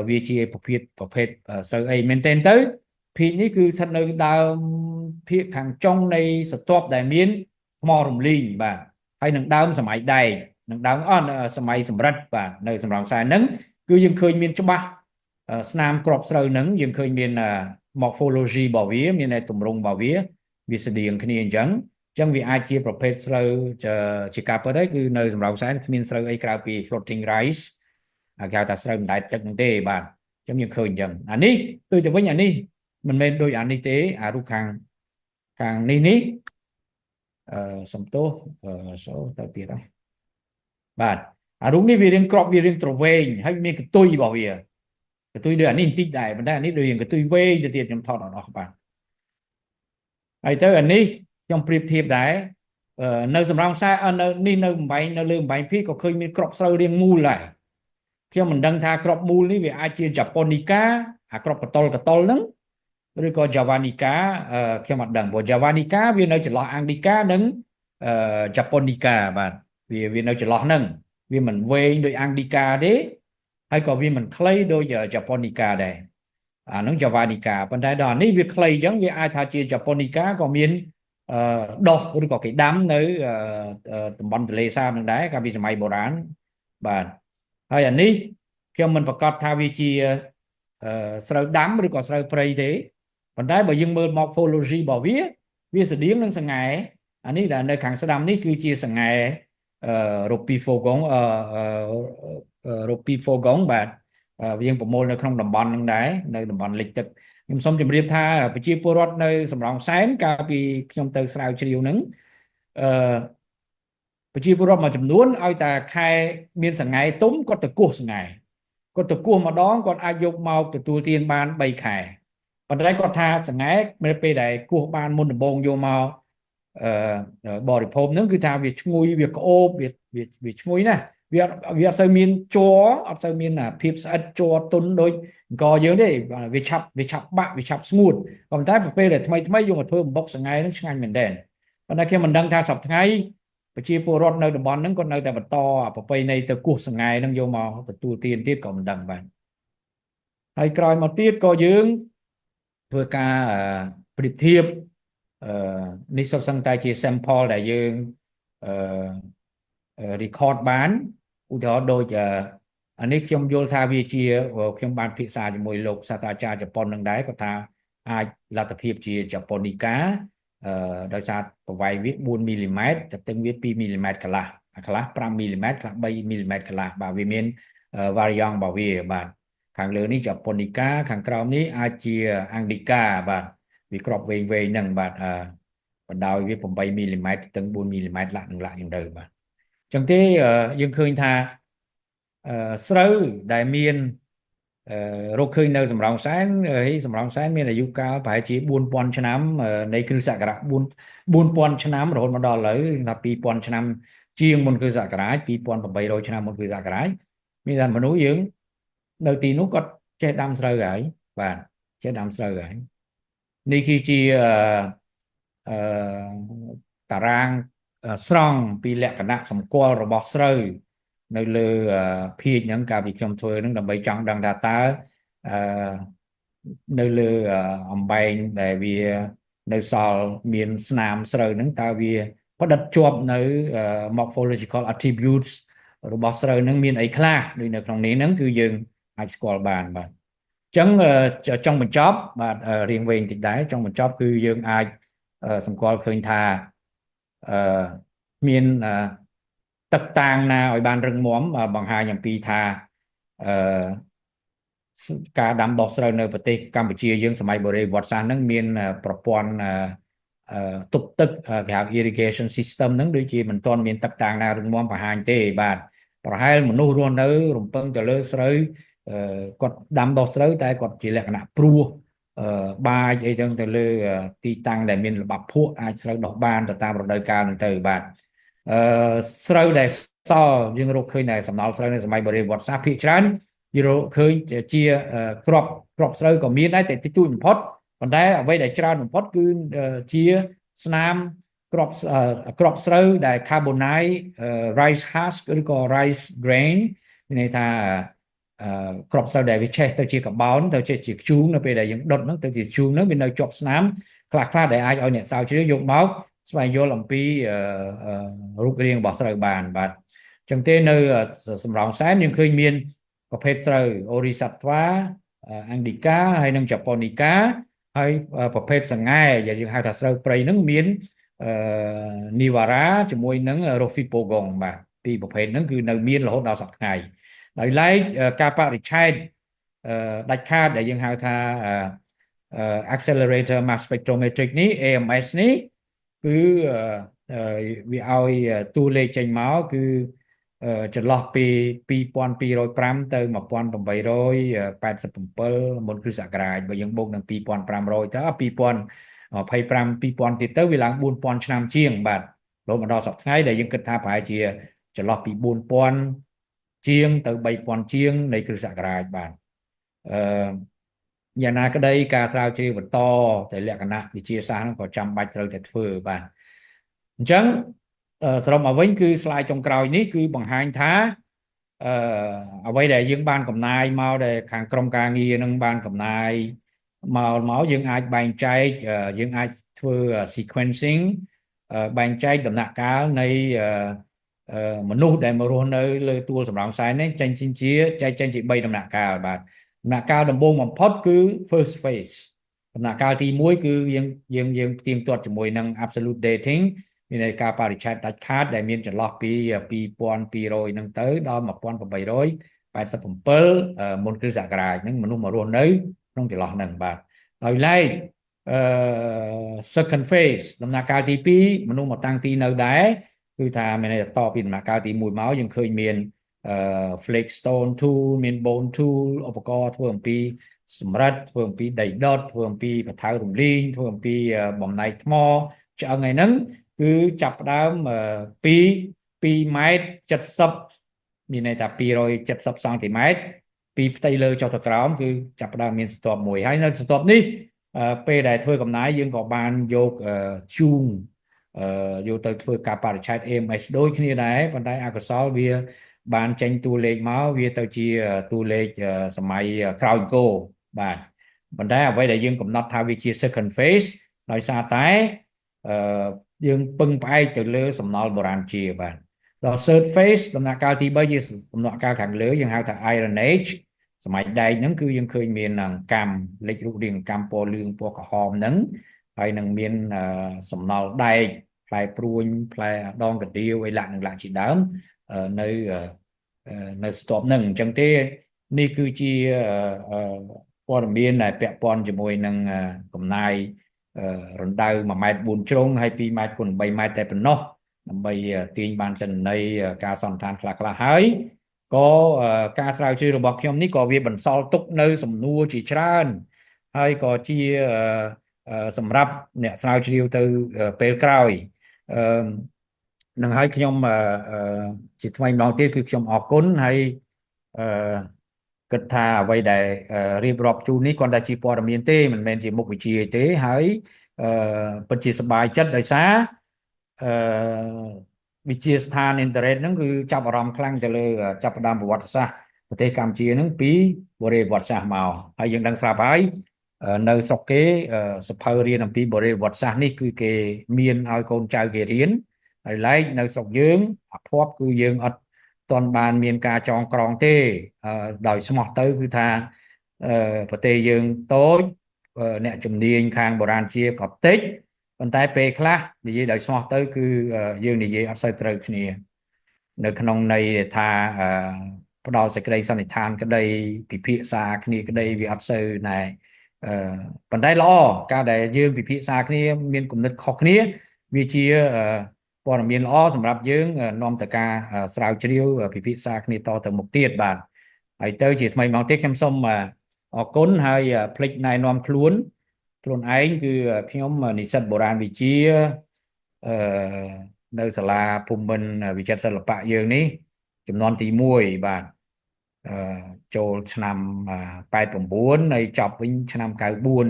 វាជាប្រភេទស្រូវអីមែនទែនទៅភីនេះគឺស្ថិតនៅដើមភាគខាងចុងនៃស្រទាប់ដែលមានថ្មរំលីងបាទហើយនឹងដើមសម័យដែកនឹងដើមសម័យសម្រិតបាទនៅសំរោងសែនហ្នឹងគឺយើងឃើញមានច្បាស់ស្នាមគ្រាប់ស្រូវហ្នឹងយើងឃើញមាន morphology របស់វាមានទម្រង់របស់វាស្តៀងគ្នាអញ្ចឹងវាអាចជាប្រភេទស្រូវជាការពិតហើយគឺនៅសំរោងសែនគ្មានស្រូវអីក្រៅពី floating rice គេហៅថាស្រូវមិនដែតទឹកហ្នឹងទេបាទអញ្ចឹងយើងឃើញអញ្ចឹងអានេះទៅទៅវិញអានេះមិនមែនដូចអានេះទេអារូបខាងនេះសំទោសសូទៅទៀតហើយបាទអារូបនេះវារៀងក្របវារៀងត្រវែងហើយមានកតុយរបស់វាកតុយដូចអានេះបន្តិចដែរប៉ុន្តែអានេះដូចរៀងកតុយវែងទៅទៀតខ្ញុំថតអត់អស់បាទហើយទៅអានេះខ្ញុំប្រៀបធៀបដែរ នៅសម្រងខ្សែនេះនៅបំបែងនៅលើបំបែងភីក៏ឃើញមានក្របស្រូវរាងមូលដែរខ្ញុំមិនដឹងថាក្របមូលនេះវាអាចជា Japonica អាក្របកតុលហ្នឹងឬក៏ Javanica ខ្ញុំអត់ដឹងព្រោះ Javanica វានៅចន្លោះ Anglica និងJaponica បាទវានៅចន្លោះហ្នឹងវាមិនវែងដូច Anglica ទេហើយក៏វាមិនខ្លីដូច Japonica ដែរអាហ្នឹង Javanica ប៉ុន្តែដល់នេះវាខ្លីអញ្ចឹងវាអាចថាជា Japonica ក៏មានដុះឬក៏គេដាំនៅតំបន់ទន្លេសាបនឹងដែរកាលពីសម័យបុរាណបាទហើយអានេះខ្ញុំមិនប្រកាសថាវាជាស្រូវដាំឬក៏ស្រូវព្រៃទេប៉ុន្តែបើយើងមើល morphology របស់វាស្តៀងនឹងសង្ហែអានេះដែលនៅខាងស្ដាំនេះគឺជាសង្ហែRopiphogong បាទយើងប្រមូលនៅក្នុងតំបន់នឹងដែរនៅតំបន់លិចទឹកខ្ញុំសូមជម្រាបថាប្រជាពលរដ្ឋនៅសំរោងសែនកាលពីខ្ញុំទៅស្រាវជ្រាវនឹងប្រជាពលរដ្ឋមួយចំនួនឲ្យតែខែមានសង្ហែទុំគាត់ទៅគោះសង្ហែគាត់ទៅគោះម្ដងគាត់អាចយកមកទទួលទានបាន3ខែប៉ុន្តែគាត់ថាសង្ហែនៅពេលដែលគោះបានមុនដំបូងយកមកបរិភោគហ្នឹងគឺថាវាឈ្ងុយវាក្អូបវាឈ្ងុយណាស់វាអត់សូវមានជ័រអត់សូវមានភាពស្អិតជ័រទុនដូចអង្គយើងទេវាឆាប់បាក់វាឆាប់ស្ងួតប៉ុន្តែពេលដែលថ្មីយកមកធ្វើបំបុកសង្ហែហ្នឹងឆ្ងាញ់មែនទែនប៉ុន្តែខ្ញុំមិនដឹងថាសប្តាហ៍ថ្ងៃប្រជាពលរដ្ឋនៅតំបន់ហ្នឹងគាត់នៅតែបន្តប្រពៃណីទៅគោះសង្ហែហ្នឹងយកមកទទួលទានទៀតក៏មិនដឹងបាទហើយក្រោយមកទៀតក៏យើងធ្វើការប្រៀបធៀបនេះសុទ្ធសឹងតែជា sample ដែលយើងrecord បានឧទាហរណ៍ដូចអានេះខ្ញុំយល់ថាវាជាខ្ញុំបានពិភាក្សាជាមួយលោកសាស្ត្រាចារ្យជប៉ុននឹងដែរគាត់ថាអាចលទ្ធភាពជា Japonica ដោយសារប្រវែងវា4មីលីម៉ែត្រទទឹងវា2មីលីម៉ែត្រកន្លះខ្លះ5មីលីម៉ែត្រខ្លះ3មីលីម៉ែត្រកន្លះបាទវាមាន variant របស់វាបាទខាងលើនេះ Japonica ខាងក្រោមនេះអាចជា Anglica បាទវាក្របវែងហ្នឹងបាទបណ្ដោយវា8មីលីម៉ែត្រទទឹង4មីលីម៉ែត្រឡើងយ៉ាងទៅបាទអញ្ចឹងទេយើងឃើញថាស្រូវដែលមានរកឃើញនៅសំរោងសែនហើយសំរោងសែនមានអាយុកាលប្រហែលជា4000ឆ្នាំនៃគ្រិស្តសករាជ4000ឆ្នាំរហូតមកដល់ឥឡូវថា2000ឆ្នាំជាងមុនគ្រិស្តសករាជ2800ឆ្នាំមុនគ្រិស្តសករាជមានតែមនុស្សយើងនៅទីនោះគាត់ចេះដាំស្រូវហើយបាទចេះដាំស្រូវហើយនេះគឺជាតារាងស្រង់ពីលក្ខណៈសម្គាល់របស់ស្រូវនៅលើភាជហ្នឹងកាលពីខ្ញុំធ្វើហ្នឹងដើម្បីចង់ដឹងថាតើនៅលើអំបែងដែលវានៅសល់មានស្នាមស្រូវហ្នឹងតើវាផ្ដិតជាប់នៅ morphological attributes របស់ស្រូវហ្នឹងមានអីខ្លះដូចនៅក្នុងនេះហ្នឹងគឺយើងអាចស្គាល់បានបាទអញ្ចឹងចង់បញ្ចប់បាទរៀងវែងតិចដែរចង់បញ្ចប់គឺយើងអាចសម្គាល់ឃើញថាមានទឹកតាំងណាឲ្យបានរឹងមាំបង្ហាញអំពីថាការដាំដុះស្រូវនៅប្រទេសកម្ពុជាយើងសម័យបុរេប្រវត្តិសាស្ត្រហ្នឹងមានប្រព័ន្ធទប់ទឹកគេហៅ irrigation system ហ្នឹងដូចជាមិនទាន់មានទឹកតាំងណារឹងមាំបង្ហាញទេបាទប្រហែលមនុស្សរស់នៅរំពឹងទៅលើស្រូវគាត់ដាំដុះស្រូវតែគាត់ជាលក្ខណៈព្រោះបាចអីចឹងទៅលើទីតាំងដែលមានល្បាប់ភក់អាចស្រូវដុះបានទៅតាមរដូវកាលហ្នឹងទៅបាទស្រូវដែលសល់យើងរកឃើញដែលសំណល់ស្រូវនៅសម័យបុរេប្រវត្តិសាស្ត្រភាគច្រើនយើងរកឃើញជាក្របស្រូវក៏មានដែរតែតិចតួចបំផុតប៉ុន្តែអ្វីដែលច្រើនបំផុតគឺជាស្នាមក្របស្រូវដែល carbonate rice husk ឬក៏ rice grain មានន័យថាក្របស្រូវដែលវាឆេះទៅជាកបោនទៅជាខ្ជូងនៅពេលដែលយើងដុតហ្នឹងទៅជាខ្ជូងហ្នឹងវានៅជាប់ស្នាមខ្លះដែលអាចឲ្យអ្នកស្រាវជ្រាវយកមកស្វែងយល់អំពីរូបរាងរបស់ស្រូវបានបាទអញ្ចឹងទេនៅសំរោងសែនយើងឃើញមានប្រភេទស្រូវ Oryzawa Anglica ហើយនិង Japonica ហើយប្រភេទសង្ហែយើងហៅថាស្រូវព្រៃហ្នឹងមានNivara ជាមួយនឹង Ropiphogong បាទពីរប្រភេទហ្នឹងគឺនៅមានរហូតដល់សប្តាហ៍ថ្ងៃដោយឡែកការបរិច្ឆេទដាច់ខាតដែលយើងហៅថា accelerator mass spectrometric នេះ AMS នេះគឺវាឲ្យតួលេខចេញមកគឺចន្លោះពី2205ទៅ1887មុនគ្រិស្តសករាជបើយើងបូកនឹង2500ទៅ2025 2000ទៀតទៅវាឡើង4000ឆ្នាំជាងបាទ រហូតមកដល់សប្តាហ៍ថ្ងៃដែលយើងគិតថាប្រហែលជាចន្លោះពី4000ជាងទៅ3000ជាងនៃគ្រិស្តសករាជបាទយ៉ាងណាក្តីការស្រាវជ្រាវបន្តតែលក្ខណៈវិទ្យាសាស្ត្រហ្នឹងក៏ចាំបាច់ត្រូវតែធ្វើបាទអញ្ចឹងសរុបមកវិញគឺស្លាយចុងក្រោយនេះគឺបង្ហាញថាអ្វីដែលយើងបានកំណាយមកដែលខាងក្រុមការងារនឹងបានកំណាយមកយើងអាចបែងចែកយើងអាចធ្វើ sequencing បែងចែកដំណាក់កាលនៃមនុស្សដែលមករស់នៅលើទួលសម្រងខ្សែនេះចេញជា3ដំណាក់កាលបាទដំណាក់កាលដំបូងបំផុតគឺ first phase ដំណាក់កាលទី1គឺយើងផ្ទៀងផ្ទាត់ជាមួយនឹង absolute dating មានន័យការបរិច្ឆេទដាច់ខាតដែលមានចន្លោះពី2200ហ្នឹងទៅដល់1887មុនគ្រិស្តសករាជហ្នឹងមនុស្សមករស់នៅក្នុងចន្លោះហ្នឹងបាទដោយឡែកsecond phase ដំណាក់កាលទី2មនុស្សមកតាំងទីនៅដែរគឺថាមានន័យតពីដំណាក់កាលទី1មកយើងឃើញមានflagstone tool មាន bone tool ឧបករណ៍ធ្វើអំពីសម្រិតធ្វើអំពីដីដុតធ្វើអំពីបថៅរំលីងធ្វើអំពីបំណែកថ្មឆ្អឹងឯហ្នឹងគឺចាប់ផ្ដើម2ម៉ែត្រ70មានន័យថា270សង់ទីម៉ែត្រពីផ្ទៃលើចុះទៅក្រោមគឺចាប់ផ្ដើមមានស្ទាប់មួយហើយនៅស្ទាប់នេះពេលដែលធ្វើកំណាយយើងក៏បានយកជូងយកទៅធ្វើការបរិច្ឆេទ AMS ដូចគ្នាដែរប៉ុន្តែអកុសលវាបានចេញតួលេខមកវាទៅជាតួលេខសម័យក្រោយអង្គរបាទប៉ុន្តែអ្វីដែលយើងកំណត់ថាវាជា second phase ដោយសារតែយើងពឹងផ្អែកទៅលើសំណល់បុរាណជាបាទដល់ third phase ដំណាក់កាលទី3ជាដំណាក់កាលខាងលើយើងហៅថា Iron Age សម័យដែកហ្នឹងគឺយើងឃើញមានកម្មលេខរូបរាងកម្មពណ៌លឿងពណ៌ក្រហមហ្នឹងហើយនឹងមានសំណល់ដែកផ្លែព្រួញផ្លែដងកណ្ដៀវអីលក្ខណៈជាដើមនៅស្ទាប់ហ្នឹងអញ្ចឹងទេនេះគឺជាព័ត៌មានដែលពាក់ព័ន្ធជាមួយនឹងកំណាយរណ្ដៅ1.4 ម៉ែត្រជ្រុងហើយ2 ម៉ែត្រគុណ3 ម៉ែត្រតែប៉ុណ្ណោះដើម្បីទាញបានទិន្នន័យការសន្និដ្ឋានខ្លះៗហើយក៏ការស្រាវជ្រាវរបស់ខ្ញុំនេះក៏វាបន្សល់ទុកនៅសំណួរជាច្រើនហើយក៏ជាសម្រាប់អ្នកស្រាវជ្រាវទៅពេលក្រោយនឹងឲ្យខ្ញុំជាថ្មីម្ដងទៀតគឺខ្ញុំអរគុណហើយគិតថាអ្វីដែលរៀបរាប់ជូននេះគ្រាន់តែជាព័ត៌មានទេមិនមែនជាមុខវិជ្ជាទេហើយពិតជាសប្បាយចិត្តដោយសារវិទ្យាស្ថានអ៊ីនធឺណិតហ្នឹងគឺចាប់អារម្មណ៍ខ្លាំងទៅលើចាប់ផ្ដើមប្រវត្តិសាស្ត្រប្រទេសកម្ពុជាហ្នឹងពីបុរេប្រវត្តិសាស្ត្រមកហើយយើងដឹងស្រាប់ហើយនៅស្រុកគេសភៅរៀនអំពីបុរេប្រវត្តិសាស្ត្រនេះគឺគេមានឲ្យកូនចៅគេរៀនហើយឡែកនៅស្រុកយើងអភ័ព្វគឺយើងអត់ទាន់បានមានការចងក្រងទេដោយស្មោះទៅគឺថាប្រទេសយើងតូចអ្នកជំនាញខាងបុរាណជាក៏តិចប៉ុន្តែពេលខ្លះនិយាយដោយស្មោះទៅគឺយើងនិយាយអត់សូវត្រូវគ្នានៅក្នុងន័យថាផ្ដល់សេចក្តីសន្និដ្ឋានក្តីពិភាក្សាគ្នាក្តីវាអត់សូវណែប៉ុន្តែល្អការដែលយើងពិភាក្សាគ្នាមានគំនិតខុសគ្នាវាជាព័ត៌មានល្អសម្រាប់យើងនាំទៅការស្រាវជ្រាវពិភាក្សាគ្នាតទៅមុខទៀតបាទហើយទៅជាថ្មីមកទៀតខ្ញុំសូមអរគុណហើយភ្លេចណែនាំខ្លួនឯងគឺខ្ញុំនិស្សិតបុរាណវិទ្យានៅសាលាភូមិន្ទវិចិត្រសិល្បៈយើងនេះចំនួនទី1បាទចូលឆ្នាំ89ហើយចប់វិញឆ្នាំ94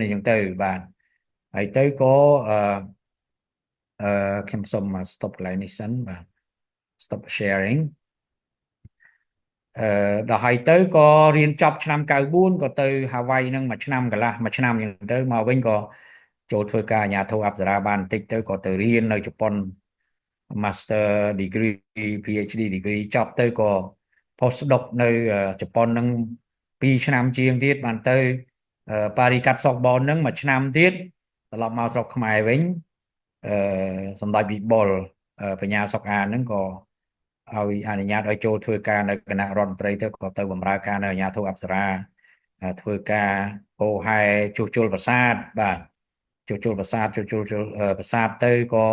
អញ្ចឹងទៅបាទហើយទៅក៏ខ្ញុំសូម stop កន្លែងនេះសិនបាទ stop sharing ដល់ហើយទៅក៏រៀនចប់ឆ្នាំ94ក៏ទៅហាវ៉ៃនឹងមួយឆ្នាំកន្លះមួយឆ្នាំអញ្ចឹងទៅមកវិញក៏ចូលធ្វើការអាជ្ញាធរអប្សរាបានបន្តិចទៅក៏ទៅរៀននៅជប៉ុន Master Degree PhD Degree ចប់ទៅក៏ Postdoc នៅជប៉ុននឹង2ឆ្នាំជាងទៀតបានទៅប៉ារីកាត់សុកបននឹងមួយឆ្នាំទៀតត្រឡប់មកស្រុកខ្មែរវិញសម្ដេចវិបុលបញ្ញាសុកអាននឹងក៏ឲ្យអនុញ្ញាតឲ្យចូលធ្វើការនៅគណៈរដ្ឋមន្ត្រីទៅក៏ទៅបម្រើការនៅអាជ្ញាធរអប្សរាធ្វើការអូហែជួសជុលប្រាសាទបាទជួសជុលប្រាសាទប្រាសាទទៅក៏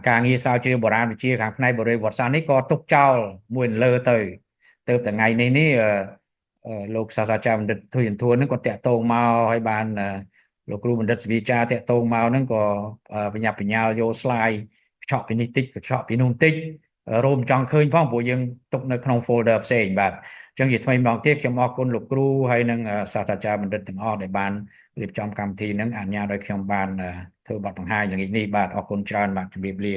ការងារស្រាវជ្រាវបុរាណវិទ្យាខាងផ្នែកបុរេប្រវត្តិសាស្ត្រនេះក៏ទុកចោលមួយលើទៅថ្ងៃនេះលោកសាស្ត្រាចារ្យបណ្ឌិតធុយធួននឹងក៏តាក់ទងមកឲ្យបានលោកគ្រូបណ្ឌិតសវិចាតាក់ទងមកនឹងក៏បញ្ញាល់យក slide ឆក់ពីនេះតិចក៏ឆក់ពីនោះតិចរួមចង់ឃើញផងព្រោះយើងទុកនៅក្នុង folder ផ្សេងបាទអញ្ចឹងជាថ្មីម្ដងទៀតខ្ញុំអរគុណលោកគ្រូហើយនិងសាស្ត្រាចារ្យបណ្ឌិតទាំងអស់ដែលបានរៀបចំកម្មវិធីហ្នឹងអនុញ្ញាតឲ្យខ្ញុំបានធ្វើបទបង្ហាញល្ងាចនេះបាទអរគុណច្រើនបាទជម្រាបលា